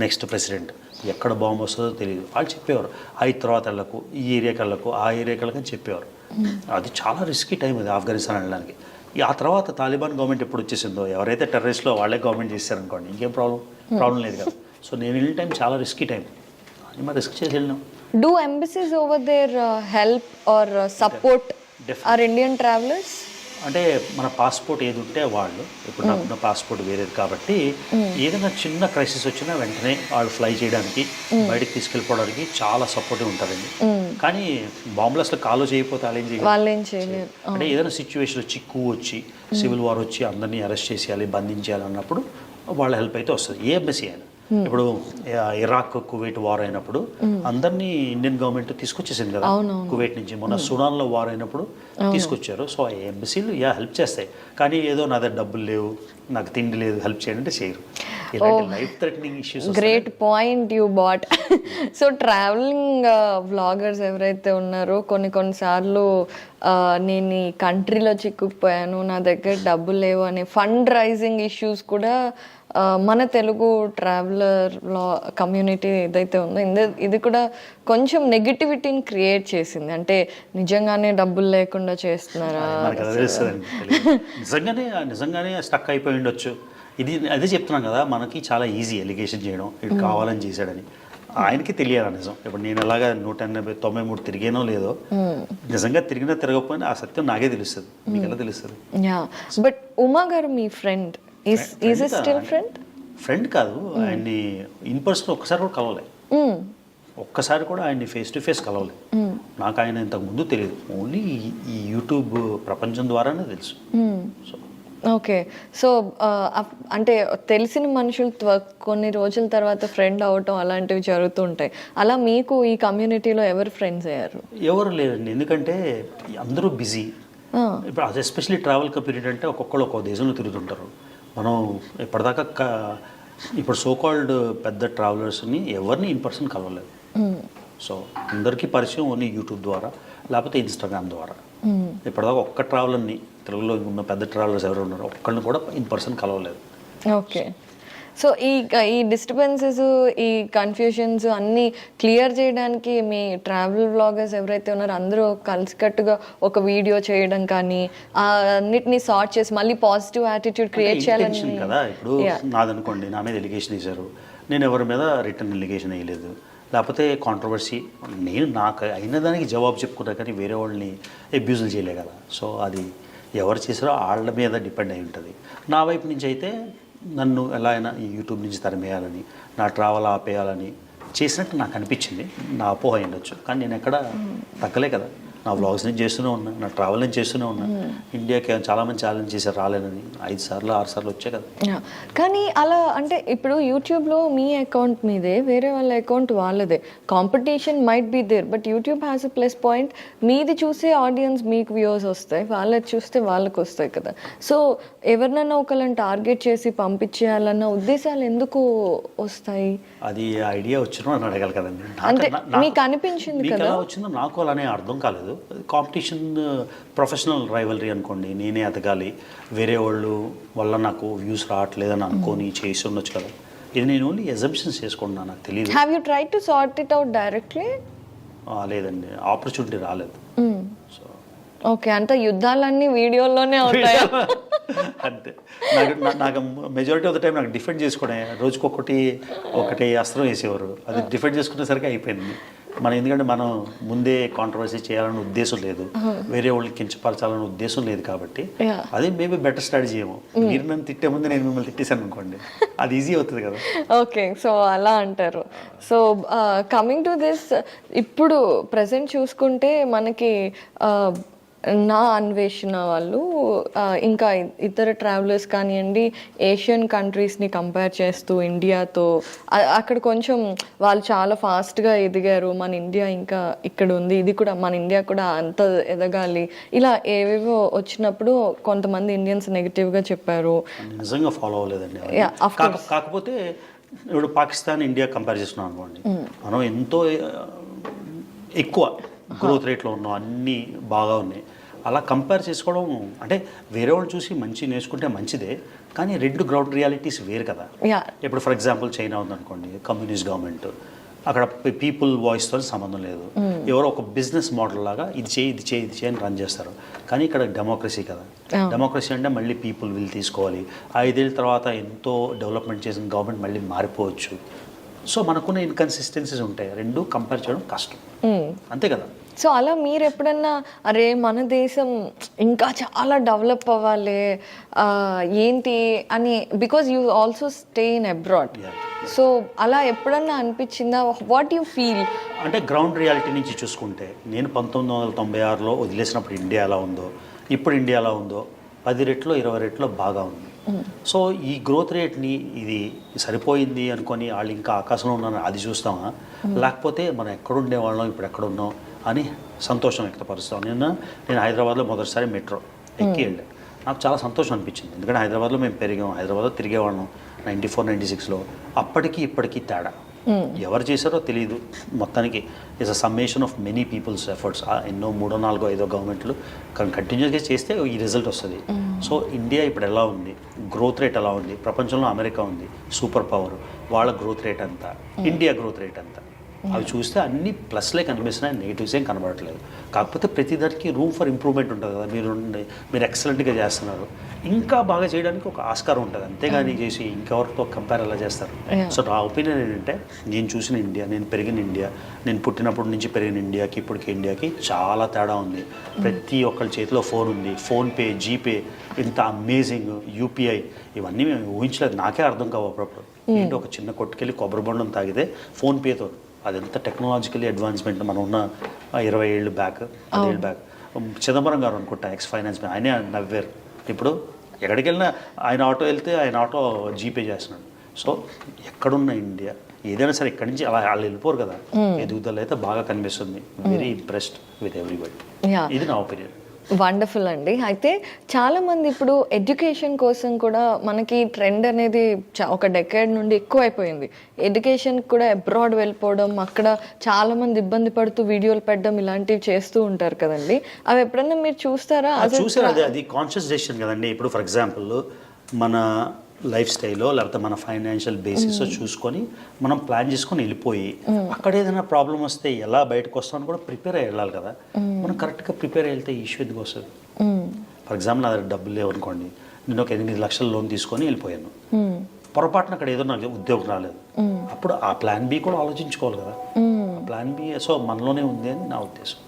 నెక్స్ట్ ప్రెసిడెంట్. ఎక్కడ బాంబు వస్తుందో తెలియదు. వాళ్ళు చెప్పేవారు తర్వాత వెళ్ళకు, ఈ ఏరియాకి వెళ్ళకు, ఆ ఏరియాకి వెళ్ళకని చెప్పేవారు. అది చాలా రిస్కీ టైం అది ఆఫ్ఘనిస్తాన్ వెళ్ళడానికి. ఆ తర్వాత తాలిబాన్ గవర్నమెంట్ ఎప్పుడు వచ్చేసిందో, ఎవరైతే టెర్రరిస్ట్లో వాళ్ళే గవర్నమెంట్ చేశారనుకోండి, ఇంకేం ప్రాబ్లం లేదు కదా. సో నేను వెళ్ళిన టైం చాలా రిస్కీ టైం, అది మరి రిస్క్ చేసి వెళ్ళినాం. Do embassies over there help or support our Indian travelers? అంటే మన పాస్పోర్ట్ ఏది ఉంటే వాళ్ళు, ఇప్పుడు నాకున్న పాస్పోర్ట్ వేరేది కాబట్టి ఏదైనా చిన్న క్రైసిస్ వచ్చినా వెంటనే వాళ్ళు ఫ్లై చేయడానికి బయటకు తీసుకెళ్ళిపోవడానికి చాలా సపోర్టివ్ ఉంటారండి. కానీ బాంబులు అసలు కాలో చేయకపోతే వాళ్ళు ఏం చేయలేరు. అంటే ఏదైనా సిచ్యువేషన్ వచ్చి వచ్చి సివిల్ వార్ వచ్చి అందరినీ అరెస్ట్ చేసేయాలి, బంధించేయాలి అన్నప్పుడు వాళ్ళ హెల్ప్ అయితే వస్తుంది. ఏ ఎంబసీ అయినా. ఇప్పుడు ఇరాక్ కువైట్ వార్ అయినప్పుడు అందరినీ ఇండియన్ గవర్నమెంట్ తీసుకొచ్చేసింది కదా కువైట్ నుంచి. మొన్న సుడాన్లో వార్ అయినప్పుడు తీసుకొచ్చారు. సో ఆ ఎంబసీలు హెల్ప్ చేస్తాయి. కానీ ఏదో నా దగ్గర డబ్బులు లేవు, నాకు తిండి లేదు, హెల్ప్ చేయండి అంటే చేయరు. ఇలాంటి life threatening issues. Great point you bought. So travelling vloggers ఎవరైతే ఉన్నారో కొన్నిసార్లు నేను ఈ కంట్రీలో చిక్కుకుపోయాను, నా దగ్గర డబ్బులు లేవు అనే ఫండ్ రైజింగ్ ఇష్యూస్ కూడా మన తెలుగు ట్రావెలర్ కమ్యూనిటీ ఏదైతే ఉందో ఇది కూడా కొంచెం నెగిటివిటీని క్రియేట్ చేసింది. అంటే నిజంగానే డబ్బులు లేకుండా చేస్తున్నారా? నిజంగానే స్టక్ అయిపోయి ఉండొచ్చు. ఇది అదే చెప్తున్నాం కదా, మనకి చాలా ఈజీ ఎలిగేషన్ చేయడం, ఇది కావాలని చేశాడని. ఆయనకి తెలియాలి నిజం. ఇప్పుడు నేను ఎలాగా 193 తిరిగానో లేదో, నిజంగా తిరిగినా తిరగకపోయినా ఆ సత్యం నాకే తెలుస్తుంది. మీకు ఎలా తెలుస్తుంది? బట్ ఉమా గారు మీ friend, is it still friend? Friend కాదు, ఆయన్ని ఇన్ పర్సన్ ఒక్కసారి కూడా కలవలే. ఒక్కసారి కూడా ఆయన్ని ఫేస్ టు ఫేస్ కలవలే. నాకు ఆయన ఇంతకు ముందు తెలియదు, ఓన్లీ ఈ యూట్యూబ్ ప్రపంచం ద్వారానే తెలుసు. So okay. సో అంటే తెలిసిన మనుషులు కొన్ని రోజుల తర్వాత ఫ్రెండ్ అవటం అలాంటివి జరుగుతూ ఉంటాయి. అలా మీకు ఈ కమ్యూనిటీలో ఎవరు ఫ్రెండ్స్ అయ్యారు? ఎవరు లేరండి, ఎందుకంటే అందరూ బిజీ. ఇప్పుడు అది ఎస్పెషలీ ట్రావెల్ కమ్యూనిటీ అంటే ఒక్కొక్కరు ఒక్కో దేశంలో తిరుగుతుంటారు. మనం ఇప్పటిదాకా ఇప్పుడు సోకాల్డ్ పెద్ద ట్రావెలర్స్ని ఎవరిని ఇన్ పర్సన్ కలవలేదు. సో అందరికీ పరిచయం ఓన్లీ యూట్యూబ్ ద్వారా లేకపోతే ఇన్స్టాగ్రామ్ ద్వారా. ఇప్పటిదాకా ఒక్క ట్రావెలర్ని తెలుగులో ఉన్న పెద్ద ట్రావెలర్స్ ఎవరు ఉన్నారో ఒక్కళ్ళని కూడా ఇన్ పర్సన్ కలవలేదు. ఓకే. సో ఈ డిస్టర్బెన్సెస్, ఈ కన్ఫ్యూషన్స్ అన్నీ క్లియర్ చేయడానికి మీ ట్రావెల్ వ్లాగర్స్ ఎవరైతే ఉన్నారో అందరూ కలిసికట్టుగా ఒక వీడియో చేయడం కానీ అన్నిటినీ సార్ట్ చేసి మళ్ళీ పాజిటివ్ యాటిట్యూడ్ క్రియేట్ చేయాలని కదా. ఇప్పుడు నాదనుకోండి, నా మీద ఎలిగేషన్ వేశారు, నేను ఎవరి మీద రిటర్న్ ఎలిగేషన్ వేయలేదు, లేకపోతే కాంట్రవర్సీ, నేను నాకు అయిన దానికి జవాబు చెప్పుకున్నా కానీ వేరే వాళ్ళని అబ్యూజులు చేయలే కదా. సో అది ఎవరు చేసారో వాళ్ళ మీద డిపెండ్ అయి ఉంటుంది. నా వైపు నుంచి అయితే నన్ను ఎలా అయినా ఈ యూట్యూబ్ నుంచి తరిమేయాలని, నా ట్రావెల్ ఆపేయాలని చేసినట్టు నాకు అనిపించింది. నా అపోహ ఉండొచ్చు, కానీ నేను ఎక్కడ తగ్గలే కదా. నా వ్లాగ్స్ నేను చేస్తూనే ఉన్నా, నా ట్రావెల్ నేను చేస్తూనే ఉన్నా. ఇండియాకి చాలామంది ఛాలెంజ్ చేశారు, రాలేనని 5 సార్లు 6 సార్లు వచ్చాయి కదా. కానీ అలా అంటే ఇప్పుడు యూట్యూబ్లో మీ అకౌంట్ మీదే, వేరే వాళ్ళ అకౌంట్ వాళ్ళదే. Competition might be there, but YouTube has a plus point. మీది చూసే ఆడియన్స్ మీకు వ్యూస్ వస్తాయి, వాళ్ళది చూస్తే వాళ్ళకి వస్తాయి కదా. సో ఎవరినైనా ఒకళ్ళని టార్గెట్ చేసి పంపించేయాలన్న ఉద్దేశాలు ఎందుకు వస్తాయి? అది ఐడియా వచ్చినా అని అడగాలి కదండి. అంటే మీకు అనిపించింది కదా, ఎలా వచ్చిందో నాకు అలానే అర్థం కాలేదు. కాంపిటీషన్ ప్రొఫెషనల్ రైవలరీ అనుకోండి, నేనే ఎదగాలి, వేరే వాళ్ళు వల్ల నాకు వ్యూస్ రావట్లేదని అనుకొని చేసి ఉండొచ్చు కదా. ఇది నేను ఓన్లీ ఎజంప్షన్స్ చేసుకుంటున్నాను, నాకు తెలియదు. Have you try to sort it out directly? లేదండి, ఆపర్చునిటీ రాలేదు. సో ఓకే, అంటే యుద్ధాలన్నీ వీడియోలోనే అవుతాయి అంతే. నాకు మెజారిటీ ఆఫ్ ద టైం నాకు డిఫెండ్ చేసుకోవడం, రోజుకొకటి అస్త్రం వేసేవారు, అది డిఫెండ్ చేసుకునేసరికి అయిపోయింది. ఎందుకంటే మనం ముందే కాంట్రవర్సీ చేయాలనే ఉద్దేశం లేదు, వేరే వాళ్ళకి కించపరచాలనే ఉద్దేశం లేదు కాబట్టి అది మేబీ బెటర్ స్ట్రాటజీ ఏమో. మీరు నన్ను తిట్టే ముందు నేను మిమ్మల్ని తిట్టేశాను అనుకోండి, అది ఈజీ అవుతుంది కదా. ఓకే, సో అలా అంటారు. సో కమింగ్ టు దిస్, ఇప్పుడు ప్రజెంట్ చూసుకుంటే మనకి నా అన్వేషణ వాళ్ళు ఇంకా ఇతర ట్రావెలర్స్ కానివ్వండి, ఏషియన్ కంట్రీస్ని కంపేర్ చేస్తూ ఇండియాతో అక్కడ కొంచెం వాళ్ళు చాలా ఫాస్ట్గా ఎదిగారు, మన ఇండియా ఇంకా ఇక్కడ ఉంది, ఇది కూడా మన ఇండియా కూడా అంత ఎదగాలి, ఇలా ఏవేవో వచ్చినప్పుడు కొంతమంది ఇండియన్స్ నెగిటివ్గా చెప్పారు. నిజంగా ఫాలో అవ్వలేదండి. కాకపోతే ఇప్పుడు పాకిస్తాన్ ఇండియా కంపేర్ చేస్తున్నాం అనుకోండి, మనం ఎంతో ఎక్కువ గ్రోత్ రేట్లో ఉన్నాం, అన్నీ బాగా ఉన్నాయి. అలా కంపేర్ చేసుకోవడం అంటే వేరే వాళ్ళు చూసి మంచి నేర్చుకుంటే మంచిదే, కానీ 2 గ్రౌండ్ రియాలిటీస్ వేరు కదా. ఇప్పుడు ఫర్ ఎగ్జాంపుల్ చైనా ఉందనుకోండి, కమ్యూనిస్ట్ గవర్నమెంట్, అక్కడ పీపుల్ వాయిస్తో సంబంధం లేదు, ఎవరో ఒక బిజినెస్ మోడల్ లాగా ఇది చేయి అని రన్ చేస్తారు. కానీ ఇక్కడ డెమోక్రసీ కదా. డెమోక్రసీ అంటే మళ్ళీ పీపుల్ విల్ తీసుకోవాలి, 5 ఏళ్ళ తర్వాత ఎంతో డెవలప్మెంట్ చేసిన గవర్నమెంట్ మళ్ళీ మారిపోవచ్చు. సో మనకున్న ఇన్కన్సిస్టెన్సీస్ ఉంటాయి, రెండు కంపేర్ చేయడం కష్టం, అంతే కదా. సో అలా మీరు ఎప్పుడన్నా అరే మన దేశం ఇంకా చాలా డెవలప్ అవ్వాలి ఏంటి అని, because you also stay in abroad, so అలా ఎప్పుడన్నా అనిపించిందా? What you feel? అంటే గ్రౌండ్ రియాలిటీ నుంచి చూసుకుంటే నేను 1996లో వదిలేసినప్పుడు ఇండియా ఎలా ఉందో ఇప్పుడు ఇండియా ఎలా ఉందో 10 రెట్లో 20 రెట్లో బాగా ఉంది. సో ఈ గ్రోత్ రేట్ని ఇది సరిపోయింది అనుకొని వాళ్ళు ఇంకా ఆకాశంలో ఉన్నారని అది చూస్తామా, లేకపోతే మనం ఎక్కడుండే వాళ్ళం ఇప్పుడు ఎక్కడున్నాం అని సంతోషం వ్యక్తపరుస్తాం. నేను హైదరాబాద్లో మొదటిసారి మెట్రో ఎక్కి వెళ్ళాను, నాకు చాలా సంతోషం అనిపించింది. ఎందుకంటే హైదరాబాద్లో మేము పెరిగాం, హైదరాబాద్లో తిరిగేవాళ్ళం 94, 96లో. అప్పటికి ఇప్పటికీ తేడా ఎవరు చేశారో తెలియదు. మొత్తానికి it's a summation of many people's efforts. ఎన్నో 3, 4, 5 గవర్నమెంట్లు కంటిన్యూస్గా చేస్తే ఈ రిజల్ట్ వస్తుంది. సో ఇండియా ఇప్పుడు ఎలా ఉంది, గ్రోత్ రేట్ ఎలా ఉంది, ప్రపంచంలో అమెరికా ఉంది సూపర్ పవర్, వాళ్ళ గ్రోత్ రేట్ అంతా, ఇండియా గ్రోత్ రేట్ అంతా, అవి చూస్తే అన్ని ప్లస్లే కనిపిస్తున్నాయి, నెగిటివ్స్ ఏం కనబడట్లేదు. కాకపోతే ప్రతిదానికి రూమ్ ఫర్ ఇంప్రూవ్మెంట్ ఉంటుంది కదా. మీరు ఎక్సలెంట్గా చేస్తున్నారు, ఇంకా బాగా చేయడానికి ఒక ఆస్కారం ఉంటుంది, అంతేగాని చేసి ఇంకెవరితో కంపేర్ ఎలా చేస్తారు. సో నా ఒపీనియన్ ఏంటంటే, నేను చూసిన ఇండియా, నేను పెరిగిన ఇండియా, నేను పుట్టినప్పటి నుంచి పెరిగిన ఇండియాకి ఇప్పటికి ఇండియాకి చాలా తేడా ఉంది. ప్రతి ఒక్కరి చేతిలో ఫోన్ ఉంది, ఫోన్పే, జీపే, ఇంత అమేజింగ్ యూపీఐ, ఇవన్నీ మేము ఊహించలేదు. నాకే అర్థం కావు అప్పుడప్పుడు. ఏంటి ఒక చిన్న కొట్టుకెళ్ళి కొబ్బరి బొండం తాగితే ఫోన్పేతో, అదంతా టెక్నాలజికలీ అడ్వాన్స్మెంట్. మనం ఉన్న 20 ఏళ్ళు బ్యాక్, 10 ఏళ్ళు బ్యాక్ చిదంబరం గారు అనుకుంటా ఎక్స్ ఫైనాన్స్ ఆయనే నవ్వారు. ఇప్పుడు ఎక్కడికి వెళ్ళినా ఆయన ఆటో వెళ్తే ఆయన ఆటో జీపే చేస్తున్నాడు. సో ఎక్కడున్న ఇండియా ఏదైనా సరే ఇక్కడి నుంచి అలా వాళ్ళు వెళ్ళిపోరు కదా, ఎదుగుదల అయితే బాగా కనిపిస్తుంది. Very impressed with everybody. ఇది నా ఒపీనియన్. వండర్ఫుల్ అండి. అయితే చాలామంది ఇప్పుడు ఎడ్యుకేషన్ కోసం కూడా మనకి ట్రెండ్ అనేది ఒక డెకేడ్ నుండి ఎక్కువైపోయింది. ఎడ్యుకేషన్ కూడా అబ్రాడ్ వెళ్ళిపోవడం, అక్కడ చాలామంది ఇబ్బంది పడుతూ వీడియోలు పెట్టడం ఇలాంటివి చేస్తూ ఉంటారు కదండి. అవి ఎప్పుడన్నా మీరు చూస్తారా? చూసారు, అది కాన్షియస్ డెసిషన్ కదండి. ఇప్పుడు ఫర్ ఎగ్జాంపుల్ మన లైఫ్ స్టైల్లో లేకపోతే మన ఫైనాన్షియల్ బేసిస్ చూసుకొని మనం ప్లాన్ చేసుకొని వెళ్ళిపోయి అక్కడ ఏదైనా ప్రాబ్లం వస్తే ఎలా బయటకు వస్తామని కూడా ప్రిపేర్ అయ్యి వెళ్ళాలి కదా. మనం కరెక్ట్గా ప్రిపేర్ అయ్యి వెళ్తే ఇష్యూ ఎందుకు వస్తుంది? ఫర్ ఎగ్జాంపుల్ నా దగ్గర డబ్బులు లేవనుకోండి, నేను ఒక 8 లక్షల లోన్ తీసుకొని వెళ్ళిపోయాను, పొరపాటున అక్కడ ఏదో నాకు ఉద్యోగం రాలేదు, అప్పుడు ఆ ప్లాన్ బి కూడా ఆలోచించుకోవాలి కదా. ప్లాన్ బి సో మనలోనే ఉంది అని నా ఉద్దేశం.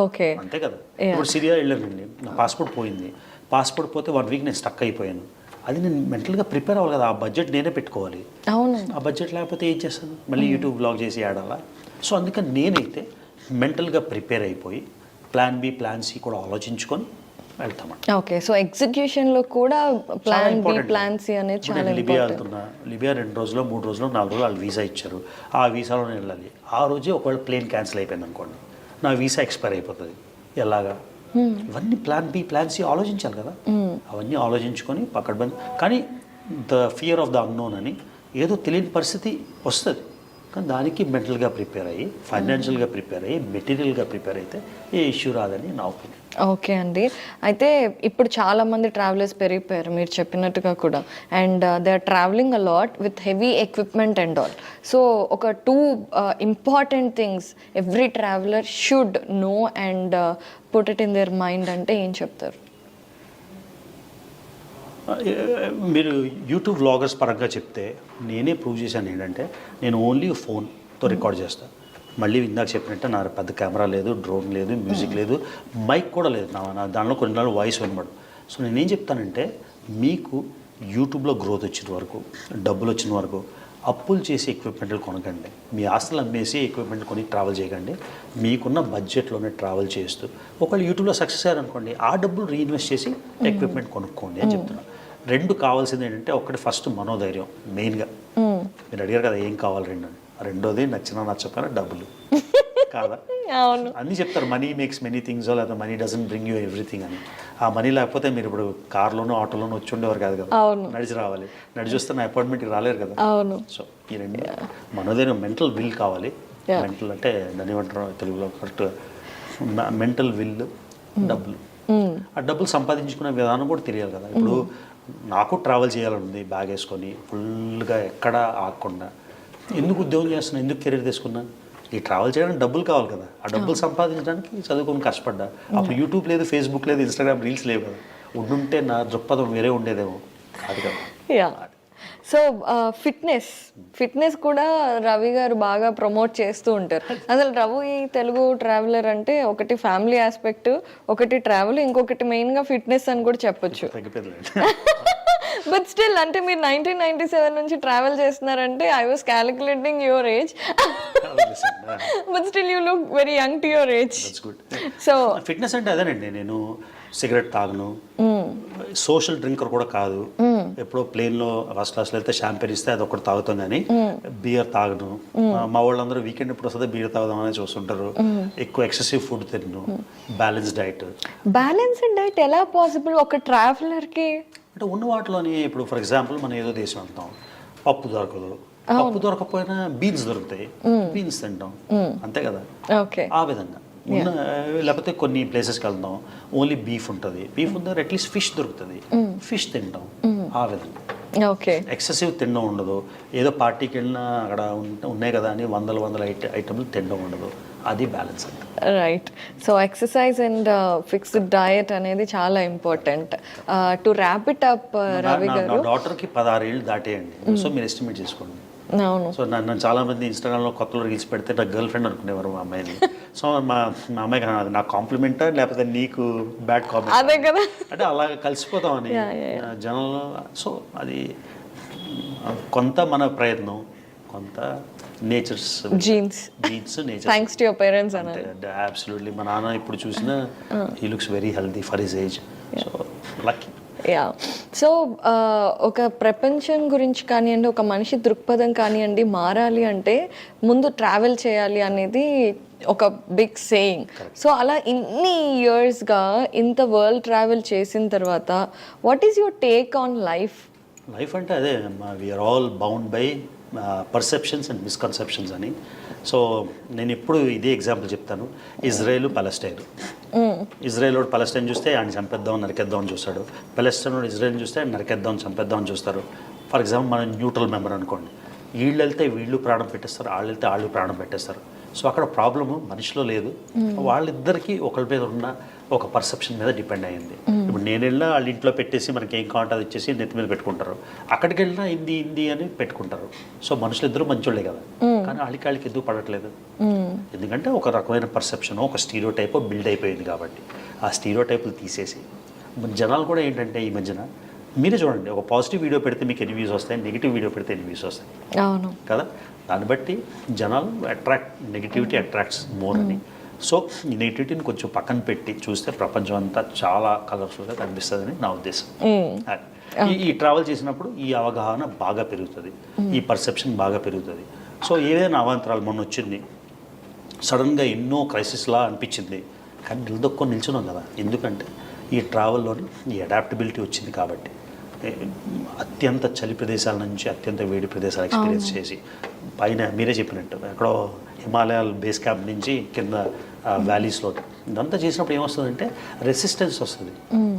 ఓకే, అంతే కదా. ఇప్పుడు సిరియా వెళ్ళానండి, నా పాస్పోర్ట్ పోయింది, పాస్పోర్ట్ పోతే 1 వీక్ నేను స్టక్ అయిపోయాను. అది నేను మెంటల్గా ప్రిపేర్ అవ్వాలి కదా, ఆ బడ్జెట్ నేనే పెట్టుకోవాలి. అవును, ఆ బడ్జెట్ లేకపోతే ఏం చేస్తాను, మళ్ళీ యూట్యూబ్ బ్లాగ్ చేసి ఆడాలా. సో అందుకని నేనైతే మెంటల్గా ప్రిపేర్ అయిపోయి ప్లాన్ బి ప్లాన్ సి కూడా ఆలోచించుకొని వెళ్తామండి. ఓకే, సో ఎగ్జిక్యూషన్లో కూడా ప్లాన్ బి ప్లాన్ సి అనేది చాలా లిబియా వెళ్తున్నా, లిబియా 2 రోజులు 3 రోజులు 4 రోజులు వాళ్ళు వీసా ఇచ్చారు, ఆ వీసాలో నేను వెళ్ళాలి. ఆ రోజే ఒకవేళ ప్లేన్ క్యాన్సిల్ అయిపోయింది అనుకోండి, నా వీసా ఎక్స్పైర్ అయిపోతుంది, ఎలాగా? ఇవన్నీ ప్లాన్ బి ప్లాన్ సి ఆలోచించాలి కదా. అవన్నీ ఆలోచించుకొని పక్కన బంద్. కానీ the fear of the unknown అని ఏదో తెలియని పరిస్థితి వస్తుంది, కానీ దానికి మెంటల్గా ప్రిపేర్ అయ్యి, ఫైనాన్షియల్గా ప్రిపేర్ అయ్యి, మెటీరియల్గా ప్రిపేర్ అయితే ఏ ఇష్యూ రాదని నా ఒపీనియన్. ఓకే అండి. అయితే ఇప్పుడు చాలామంది ట్రావెలర్స్ పెరిగిపోయారు మీరు చెప్పినట్టుగా కూడా, and they are travelling a lot with heavy equipment and all. So ఒక 2 important things every traveller should know and put it in their mind అంటే ఏం చెప్తారు? మీరు యూట్యూబ్ వ్లాగర్స్ పరంగా చెప్తే నేనే ప్రూవ్ చేశాను ఏంటంటే, నేను ఓన్లీ ఫోన్తో రికార్డ్ చేస్తాను. మళ్ళీ ఇందాక చెప్పినట్టే నా పెద్ద కెమెరా లేదు, డ్రోన్ లేదు, మ్యూజిక్ లేదు, మైక్ కూడా లేదు, నా దానిలో కొన్ని నాలుగు వాయిస్ వినబడు. సో నేనేం చెప్తానంటే, మీకు యూట్యూబ్లో గ్రోత్ వచ్చిన వరకు, డబ్బులు వచ్చిన వరకు అప్పులు చేసి ఎక్విప్మెంట్లు కొనకండి, మీ ఆస్తులు అమ్మేసి ఎక్విప్మెంట్ కొని ట్రావెల్ చేయకండి. మీకున్న బడ్జెట్లోనే ట్రావెల్ చేస్తూ ఒకవేళ యూట్యూబ్లో సక్సెస్ అయ్యారనుకోండి, ఆ డబ్బులు రీఇన్వెస్ట్ చేసి ఎక్విప్మెంట్ కొనుక్కోండి అని చెప్తున్నాను. 2 కావాల్సింది ఏంటంటే, ఒకటి ఫస్ట్ మనోధైర్యం మెయిన్గా. మీరు అడిగారు కదా ఏం కావాలి 2 అని, రెండోది నచ్చినా నచ్చకపోయినా డబ్బులు కాదా. అవును, అన్నీ చెప్తారు మనీ మేక్స్ మెనీ థింగ్స్, లేదా money doesn't bring you everything అని. ఆ మనీ లేకపోతే మీరు ఇప్పుడు కార్లోనో ఆటోలోనో వచ్చి ఉండేవారు కాదు కదా, నడిచి రావాలి, నడిచి వస్తే నా అపాయింట్మెంట్కి రాలేరు కదా. అవును. సో ఈ 2 మనోధైర్యం, మెంటల్ విల్ కావాలి. మెంటల్ అంటే దాన్ని ఏమంటారు తెలుగులో కరెక్ట్, మెంటల్ విల్, డబ్బులు. ఆ డబ్బులు సంపాదించుకునే విధానం కూడా తెలియాలి కదా. ఇప్పుడు నాకు ట్రావెల్ చేయాలనుంది, బ్యాగ్ వేసుకొని ఫుల్గా ఎక్కడ ఆగకుండా. ఎందుకు ఉద్యోగం చేస్తున్నా, ఎందుకు కెరీర్ తీసుకున్నా, ఈ ట్రావెల్ చేయడానికి డబ్బులు కావాలి కదా. ఆ డబ్బులు సంపాదించడానికి చదువుకొని కష్టపడ్డా. అప్పుడు యూట్యూబ్ లేదు, ఫేస్బుక్ లేదు, ఇన్స్టాగ్రామ్ రీల్స్ లేవు కదా. ఉండుంటే నా దృక్పథం వేరే ఉండేదేమో కాదు కదా. సో ఫిట్నెస్ కూడా రవి గారు బాగా ప్రమోట్ చేస్తూ ఉంటారు. అసలు రవి తెలుగు ట్రావెలర్ అంటే ఒకటి ఫ్యామిలీ ఆస్పెక్ట్, ఒకటి ట్రావెల్, ఇంకొకటి మెయిన్గా ఫిట్నెస్ అని కూడా చెప్పొచ్చు. తగ్గిపోయింది. బట్ స్టిల్ అంటే మీరు 1997 నుంచి ట్రావెల్ చేస్తున్నారంటే I was calculating your age, but still you look very young to your age. So fitness అంటే అదేనండి, నేను సిగరెట్ తాగను, సోషల్ డ్రింకర్ కూడా కాదు. ఎప్పుడో ప్లేన్లో ఫస్ట్ క్లాస్లో వెళ్తే షాంపెన్ ఇస్తే అది ఒకటి తాగుతాం కానీ బియర్ తాగను. మా వాళ్ళందరూ వీకెండ్ ఎప్పుడు వస్తుంది బియర్ తాగుదామని చూస్తుంటారు. ఎక్కువ ఎక్సెసివ్ ఫుడ్ తిన్ను, బ్యాలెన్స్ డైట్. బ్యాలెన్స్డ్ డైట్ ఎలా పాసిబుల్ ఒక ట్రావెలర్కి? అంటే ఉన్న వాటిలోని ఇప్పుడు ఫర్ ఎగ్జాంపుల్ మనం ఏదో దేశం వెళ్తాం, పప్పు దొరకదు, పప్పు దొరకకపోయినా బీన్స్ దొరుకుతాయి, బీన్స్ తింటాం, అంతే కదా. ఓకే, ఆ విధంగా ఉన్న, లేకపోతే కొన్ని ప్లేసెస్కి వెళ్తాం ఓన్లీ బీఫ్ ఉంటుంది, బీఫ్ ఉంది అట్లీస్ట్ ఫిష్ దొరుకుతుంది, ఫిష్ తింటాం. ఆ విధంగా ఓకే, ఎక్సెసివ్ తినడం ఉండదు. ఏదో పార్టీకి వెళ్ళినా అక్కడ ఉన్నాయి కదా అని వందల ఐటమ్లు తినడం ఉండదు. అది బ్యాలెన్స్ అంటే. Right. So exercise and fixed diet అనేది చాలా important. To wrap it up Ravi నా గారు, డాటర్కి 16 ఏళ్ళు దాటేయండి. సో మీరు ఎస్టిమేట్ చేసుకోండి. అవును. సో నన్ను చాలా మంది ఇన్స్టాగ్రామ్లో కొత్తలో రీల్స్ పెడితే నాకు గర్ల్ ఫ్రెండ్ అనుకునేవారు మా అమ్మాయిని. సో మా అమ్మాయికి అది నా కాంప్లిమెంటా లేకపోతే నీకు బ్యాడ్ కాంప్లిమెంట్ అదే కదా, అంటే అలా కలిసిపోతామని జనంలో. సో అది కొంత మన ప్రయత్నం, కొంత nature's genes nature. Thanks to your parents అన్నారు. అబ్సల్యూట్లీ. మా నాన్న ఇప్పుడు చూసినా he looks very healthy for his age. So lucky. Yeah. So ఒక ప్రపంచం గురించి కానివ్వండి, ఒక మనిషి దృక్పథం కానివ్వండి మారాలి అంటే ముందు ట్రావెల్ చేయాలి అనేది ఒక బిగ్ సేయింగ్. సో అలా ఇన్ని ఇయర్స్గా ఇంత వరల్డ్ ట్రావెల్ చేసిన తర్వాత what is your take on life? Life అంటే అదే, we are all bound by perceptions and misconceptions అని. సో నేను ఎప్పుడు ఇదే ఎగ్జాంపుల్ చెప్తాను. Israel Palestine. ఇజ్రాయెల్ వాడు ప్యాలెస్టైన్ చూస్తే ఆయన చంపేద్దాం నరికేద్దాం అని చూస్తాడు. ప్యాలెస్టైన్ వాడు ఇజ్రాయెల్ చూస్తే ఆయన నరికేద్దాం చంపేద్దాం అని చూస్తారు. ఫర్ ఎగ్జాంపుల్ మనం న్యూట్రల్ మెంబర్ అనుకోండి, వీళ్ళు వెళ్తే వీళ్ళు ప్రాణం పెట్టేస్తారు, వాళ్ళు వెళ్తే వాళ్ళు ప్రాణం పెట్టేస్తారు. సో అక్కడ ప్రాబ్లము మనిషిలో లేదు, వాళ్ళిద్దరికీ ఒకరి మీద ఉన్న ఒక పర్సెప్షన్ మీద డిపెండ్ అయ్యింది. ఇప్పుడు నేను వెళ్ళినా వాళ్ళ ఇంట్లో పెట్టేసి మనకి ఏం కావాలంటే అది ఇచ్చేసి నెత్తి మీద పెట్టుకుంటారు, అక్కడికి వెళ్ళినా హిందీ అని పెట్టుకుంటారు. సో మనుషులు ఇద్దరు మంచోళ్ళే కదా, కానీ వాళ్ళకి ఎందుకు పడట్లేదు? ఎందుకంటే ఒక రకమైన పర్సెప్షన్, ఒక స్టీరియో టైప్ బిల్డ్ అయిపోయింది కాబట్టి ఆ స్టీరియో టైపులు తీసేసి జనాలు కూడా ఏంటంటే ఈ మధ్యన మీరే చూడండి, ఒక పాజిటివ్ వీడియో పెడితే మీకు ఎన్ని వ్యూస్ వస్తాయి, నెగిటివ్ వీడియో పెడితే ఎన్ని వ్యూస్ వస్తాయి. అవును కదా, దాన్ని బట్టి జనాలు నెగిటివిటీ అట్రాక్ట్స్ మోర్ అని. సో ఈ నెగిటివిటీని కొంచెం పక్కన పెట్టి చూస్తే ప్రపంచం అంతా చాలా కలర్ఫుల్గా కనిపిస్తుందని నా ఉద్దేశం. ఈ ట్రావెల్ చేసినప్పుడు ఈ అవగాహన బాగా పెరుగుతుంది, ఈ పర్సెప్షన్ బాగా పెరుగుతుంది. సో ఏదైనా అవాంతరాలు మొన్న వచ్చింది, సడన్గా ఎన్నో క్రైసిస్లా అనిపించింది, కానీ నిలదొక్కొని నిల్చున్నాం కదా. ఎందుకంటే ఈ ట్రావెల్లోని ఈ అడాప్టబిలిటీ వచ్చింది కాబట్టి. అత్యంత చలి ప్రదేశాల నుంచి అత్యంత వేడి ప్రదేశాలు ఎక్స్పీరియన్స్ చేసి, పైన మీరే చెప్పినట్టు ఎక్కడో హిమాలయాల బేస్ క్యాంప్ నుంచి కింద వ్యాలీస్లో ఇదంతా చేసినప్పుడు ఏమొస్తుందంటే రెసిస్టెన్స్ వస్తుంది.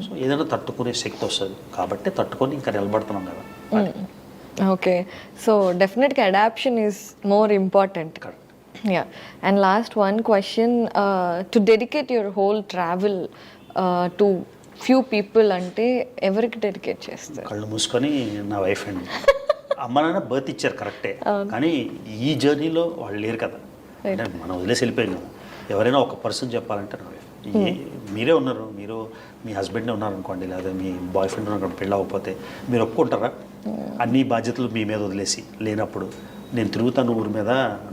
సో ఏదైనా తట్టుకునే శక్తి వస్తుంది కాబట్టి తట్టుకొని ఇంకా నిలబడుతున్నాం కదా. ఓకే, సో డెఫినెట్గా adaption is more important. Yeah. And last one question, to dedicate your whole travel to few people అంటే ఎవరికి డెడికేట్ చేస్తారు? కళ్ళు మూసుకొని నా వైఫ్ అండి. అమ్మ నాన్న బర్త్ ఇచ్చారు కరెక్టే, కానీ ఈ జర్నీలో వాళ్ళు లేరు కదా, మనం వదిలేసి వెళ్ళిపోయాం కదా. ఎవరైనా ఒక పర్సన్ చెప్పాలంటే నా వైఫ్. మీరే ఉన్నారు, మీరు మీ హస్బెండే ఉన్నారనుకోండి, లేదా మీ బాయ్ ఫ్రెండ్ ఉన్నారనుకోండి, పెళ్ళి అవ్వకపోతే మీరు ఒప్పుకుంటారా? అన్ని బాధ్యతలు మీ మీద వదిలేసి లేనప్పుడు నేను తిరుగుతాను ఊరి మీద,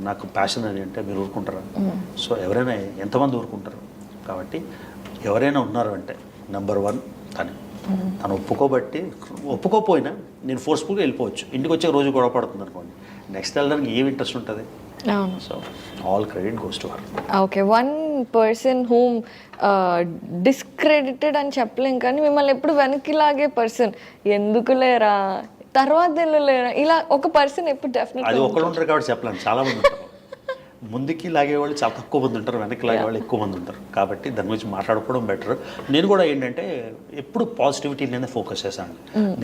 నాకు ప్యాషన్ అని అంటే మీరు ఊరుకుంటారా? సో ఎవరైనా ఎంతమంది ఊరుకుంటారు? కాబట్టి ఎవరైనా ఉన్నారు అంటే నెంబర్ 1 తను ఒప్పుకోపోయినా నేను ఫోర్స్ఫుల్గా వెళ్ళిపోవచ్చు. ఇంటికి వచ్చే రోజు గొడవ పడుతుంది అనుకోండి, నెక్స్ట్ వెళ్ళడానికి ఏం ఇంట్రెస్ట్ ఉంటుంది? So all credit goes to her. Okay, one person whom discredited అని చెప్పలేం, కానీ మిమ్మల్ని ఎప్పుడు వెనక్కి లాగే పర్సన్, ఎందుకు లేరా తర్వాత వెళ్ళలేరా, ఇలా ఒక పర్సన్ ఎప్పుడు డెఫినెట్. అది ఒకళ్ళు ఉంటారు కాబట్టి చెప్పలేను, చాలా మంది ఉంటారు. ముందుకి లాగేవాళ్ళు చాలా తక్కువ మంది ఉంటారు, వెనక్కి లాగేవాళ్ళు ఎక్కువ మంది ఉంటారు. కాబట్టి దాని గురించి మాట్లాడుకోవడం బెటర్. నేను కూడా ఏంటంటే ఎప్పుడు పాజిటివిటీ మీద ఫోకస్ చేశాను.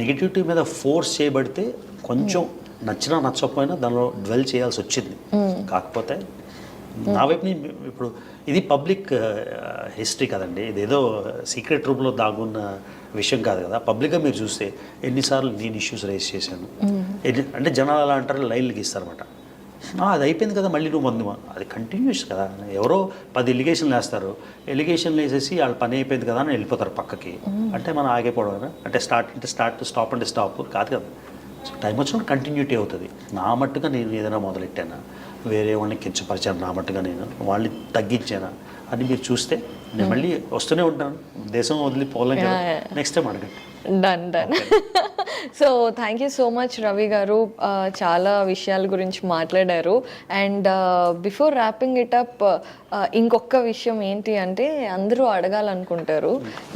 నెగిటివిటీ మీద ఫోర్స్ చేయబడితే కొంచెం నచ్చినా నచ్చకపోయినా దానిలో డ్వెల్ చేయాల్సి వచ్చింది. కాకపోతే నా వైపు ఇప్పుడు ఇది పబ్లిక్ హిస్టరీ కదండి, ఇదేదో సీక్రెట్ రూమ్లో దాగున్న విషయం కాదు కదా. పబ్లిక్గా మీరు చూస్తే ఎన్నిసార్లు నేను ఇష్యూస్ రైజ్ చేశాను, అంటే జనాలు అలా అంటారు, లైన్లకి ఇస్తారన్నమాట. అది అయిపోయింది కదా, మళ్ళీ నువ్వు మందు, అది కంటిన్యూస్ కదా. ఎవరో 10 ఎలిగేషన్లు వేస్తారు, ఎలిగేషన్లు వేసేసి వాళ్ళ పని అయిపోయింది కదా అని వెళ్ళిపోతారు పక్కకి. అంటే మనం ఆగిపోవడం అంటే స్టార్ట్ స్టాప్ అంటే స్టాప్ కాదు కదా. సో టైం వచ్చినప్పుడు కంటిన్యూటీ అవుతుంది. నా మట్టుగా నేను ఏదైనా మొదలెట్టానా, వేరే వాళ్ళని కించపరిచాను, నా మట్టుగా నేను వాళ్ళని తగ్గించానా అని మీరు చూస్తే నేను మళ్ళీ వస్తూనే ఉంటాను. దేశం వదిలి పోలేం కదా, నెక్స్ట్ టైం అడగండి. Done. So thank you so much Ravi garu, చాలా విషయాల గురించి మాట్లాడారు. And before wrapping it up, ఇంకొక విషయం ఏంటి అంటే అందరూ అడగాలనుకుంటారు,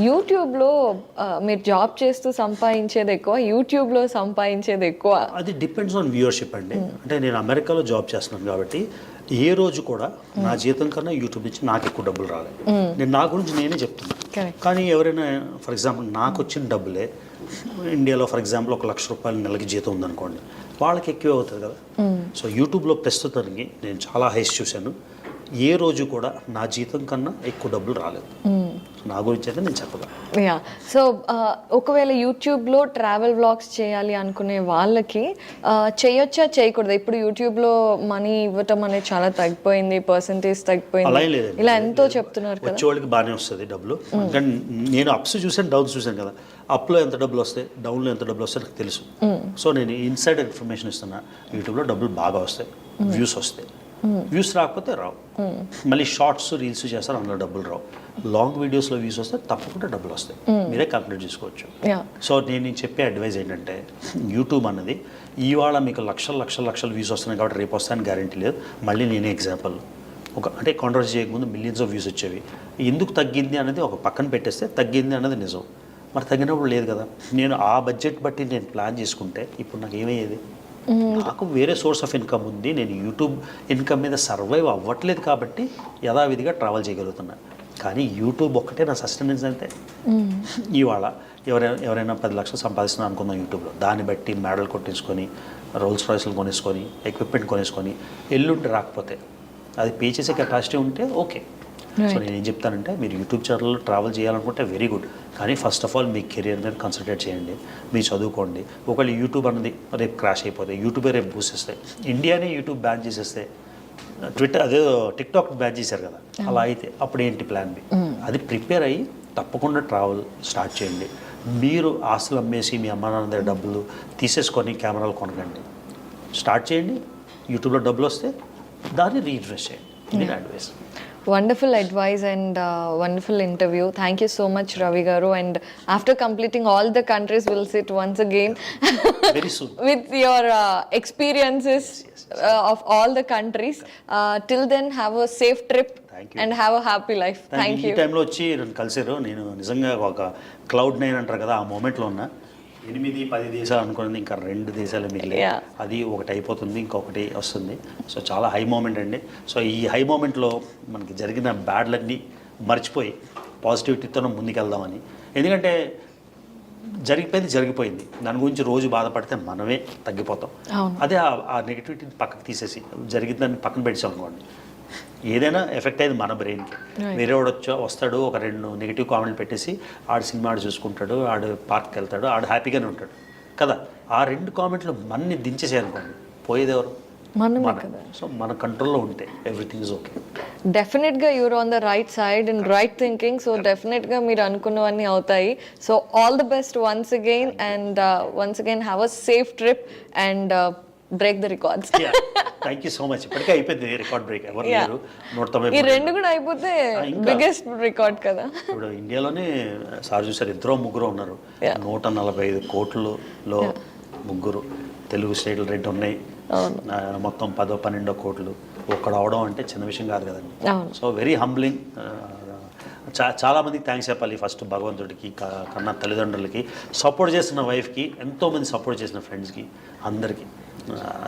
యూట్యూబ్లో మీరు జాబ్ చేస్తూ సంపాదించేది ఎక్కువ, యూట్యూబ్లో సంపాదించేది ఎక్కువ? అది డిపెండ్స్ ఆన్ వ్యూవర్షిప్ అండి. అంటే నేను అమెరికాలో జాబ్ చేస్తున్నాను కాబట్టి ఏ రోజు కూడా నా జీతం కన్నా యూట్యూబ్ నుంచి నాకు ఎక్కువ డబ్బులు రాలేదు. నేను నా గురించి నేనే చెప్తున్నాను. కానీ ఎవరైనా ఫర్ ఎగ్జాంపుల్ నాకు వచ్చిన డబ్బులే ఇండియాలో ఫర్ ఎగ్జాంపుల్ 1 లక్ష రూపాయలు నెలకి జీతం ఉందనుకోండి, వాళ్ళకి ఎక్కువే అవుతుంది కదా. సో యూట్యూబ్లో ప్రస్తుతానికి నేను చాలా హైస్ చూశాను, ఏ రోజు కూడా నా జీతం కన్నా ఎక్కువ డబ్బులు రాలేదు. నా గురించి అయితే నేను చెప్పగలను. యా, సో ఒకవేళ యూట్యూబ్లో ట్రావెల్ వ్లాగ్స్ చేయాలి అనుకునే వాళ్ళకి చేయొచ్చా చేయకూడదు? ఇప్పుడు యూట్యూబ్లో మనీ ఇవ్వటం అనేది చాలా తగ్గిపోయింది, పర్సంటేజ్ తగ్గిపోయింది, ఇలా ఎంతో చెప్తున్నారు కదా. వచ్చే వాళ్ళకి బాగానే వస్తుంది డబ్బులు. కానీ నేను అప్స్ చూసాను, డౌన్స్ చూసాను కదా. అప్లో ఎంత డబ్బులు వస్తాయి, డౌన్లో ఎంత డబ్బులు వస్తాయి నాకు తెలుసు. సో నేను ఇన్సైడ్ ఇన్ఫర్మేషన్ ఇస్తున్నా, యూట్యూబ్లో డబ్బులు బాగా వస్తాయి, వ్యూస్ వస్తాయి. వ్యూస్ రాకపోతే రావు. మళ్ళీ షార్ట్స్ రీల్స్ చేస్తారు, అందులో డబ్బులు రావు. లాంగ్ వీడియోస్లో వ్యూస్ వస్తే తప్పకుండా డబ్బులు వస్తాయి, మీరే క్యాల్కులేట్ చేసుకోవచ్చు. సో నేను చెప్పే అడ్వైజ్ ఏంటంటే, యూట్యూబ్ అన్నది ఇవాళ మీకు లక్షల వ్యూస్ వస్తున్నాయి కాబట్టి రేపు వస్తాయని గ్యారంటీ లేదు. మళ్ళీ నేనే ఎగ్జాంపుల్, అంటే కాంట్రవర్సీ చేయకముందు మిలియన్స్ ఆఫ్ వ్యూస్ వచ్చేవి. ఎందుకు తగ్గింది అనేది ఒక పక్కన పెట్టేస్తే తగ్గింది అన్నది నిజం. మరి తగ్గినప్పుడు లేదు కదా. నేను ఆ బడ్జెట్ బట్టి నేను ప్లాన్ చేసుకుంటే ఇప్పుడు నాకు ఏమయ్యేది? నాకు వేరే సోర్స్ ఆఫ్ ఇన్కమ్ ఉంది, నేను యూట్యూబ్ ఇన్కమ్ మీద సర్వైవ్ అవ్వట్లేదు కాబట్టి యథావిధిగా ట్రావెల్ చేయగలుగుతున్నాను. కానీ యూట్యూబ్ ఒక్కటే నా సస్టెనెన్స్ అయితే. ఇవాళ ఎవరైనా 10 లక్షలు సంపాదిస్తున్నాను అనుకుందాం యూట్యూబ్లో, దాన్ని బట్టి మెడల్ కొట్టించుకొని రోల్స్ రాయిస్లు కొనేసుకొని ఎక్విప్మెంట్ కొనేసుకొని ఎల్లుండి రాకపోతే అది పే చేసే కెపాసిటీ ఉంటే ఓకే. సో నేను ఏం చెప్తానంటే, మీరు యూట్యూబ్ ఛానల్లో ట్రావెల్ చేయాలనుకుంటే వెరీ గుడ్, కానీ first of all me career మీద కాన్సన్ట్రేట్ చేయండి, మీరు చదువుకోండి. ఒకవేళ యూట్యూబ్ అన్నది రేపు క్రాష్ అయిపోతే, యూట్యూబే రేపు బూసేస్తాయి, ఇండియానే యూట్యూబ్ బ్యాన్ చేసేస్తే, ట్విట్టర్ అదే టిక్టాక్ బ్యాన్ చేశారు కదా, అలా అయితే అప్పుడు ఏంటి ప్లాన్ బి? అది ప్రిపేర్ అయ్యి తప్పకుండా ట్రావెల్ స్టార్ట్ చేయండి. మీరు ఆస్తులు అమ్మేసి మీ అమ్మ నాన్న దగ్గర డబ్బులు తీసేసుకొని కెమెరాలు కొనకండి, స్టార్ట్ చేయండి. యూట్యూబ్లో డబ్బులు వస్తే దాన్ని రీఇన్వెస్ట్ చేయండి. ఇది నా advice. Wonderful advice and wonderful interview. Thank you so much, Ravi Garu. And after completing all the countries, we'll sit once again very soon with your experiences of all the countries. Till then, have a safe trip and have a happy life. Thank you. ఈ టైంలో వచ్చి నన్ను కలిసారు. నేను నిజంగా ఒక Cloud9 అంటారు కదా, ఆ మూమెంట్లో ఉన్నా. 8-10 దేశాలు అనుకున్నది ఇంకా 2 దేశాలు మిగిలి, అది ఒకటి అయిపోతుంది, ఇంకొకటి వస్తుంది. సో చాలా హై మూమెంట్ అండి. సో ఈ హై మూమెంట్లో మనకి జరిగిన బ్యాడ్లన్నీ మర్చిపోయి పాజిటివిటీతో ముందుకెళ్దామని. ఎందుకంటే జరిగిపోయింది, దాని గురించి రోజు బాధపడితే మనమే తగ్గిపోతాం. అదే ఆ నెగిటివిటీని పక్కకు తీసేసి జరిగిందని పక్కన పెట్టాం అనుకోండి, ఏదైనా ఎఫెక్ట్ అయ్యేది మన బ్రెయిన్కి. వేరే వాడు వస్తాడు, ఒక 2 నెగిటివ్ కామెంట్లు పెట్టేసి ఆడు సినిమా ఆడు చూసుకుంటాడు, ఆడు పార్క్కి వెళ్తాడు, ఆడు హ్యాపీగానే ఉంటాడు కదా. ఆ 2 కామెంట్లు మనని దించేసాయి అనుకోండి, పోయేది ఎవరు? సో మన కంట్రోల్లో ఉంటే ఎవ్రీథింగ్ ఇస్ ఓకే. డెఫినెట్గా you're on the right side and right thinking. So డెఫినెట్గా మీరు అనుకున్నవన్నీ అవుతాయి. So all the best once again, and once again have a safe trip and break the records. Thank you so much. ఇప్పటికే అయిపోయింది record break, ఎవరు లేరు. 190 ఈ 2 కూడా అయిపోతే బిగ్గెస్ట్ రికార్డ్ కదా. ఇప్పుడు ఇండియాలోనే సార్ చూసారు, 2-3 ఉన్నారు. 145 కోట్లలో 3 తెలుగు స్టేట్లు 2 ఉన్నాయి, మొత్తం 10-12 కోట్లు ఒక్కడ అవడం అంటే చిన్న విషయం కాదు కదండి. So very humbling. చాలామందికి థ్యాంక్స్ చెప్పాలి. ఫస్ట్ భగవంతుడికి, కన్నా తల్లిదండ్రులకి, సపోర్ట్ చేసిన వైఫ్కి, ఎంతోమంది సపోర్ట్ చేసిన ఫ్రెండ్స్కి, అందరికీ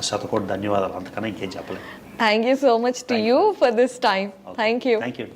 శతకోటి ధన్యవాదాలు. అంతకన్నా ఇంకేం చెప్పలేదు. Thank you so much to you for this time. Thank you. Thank you.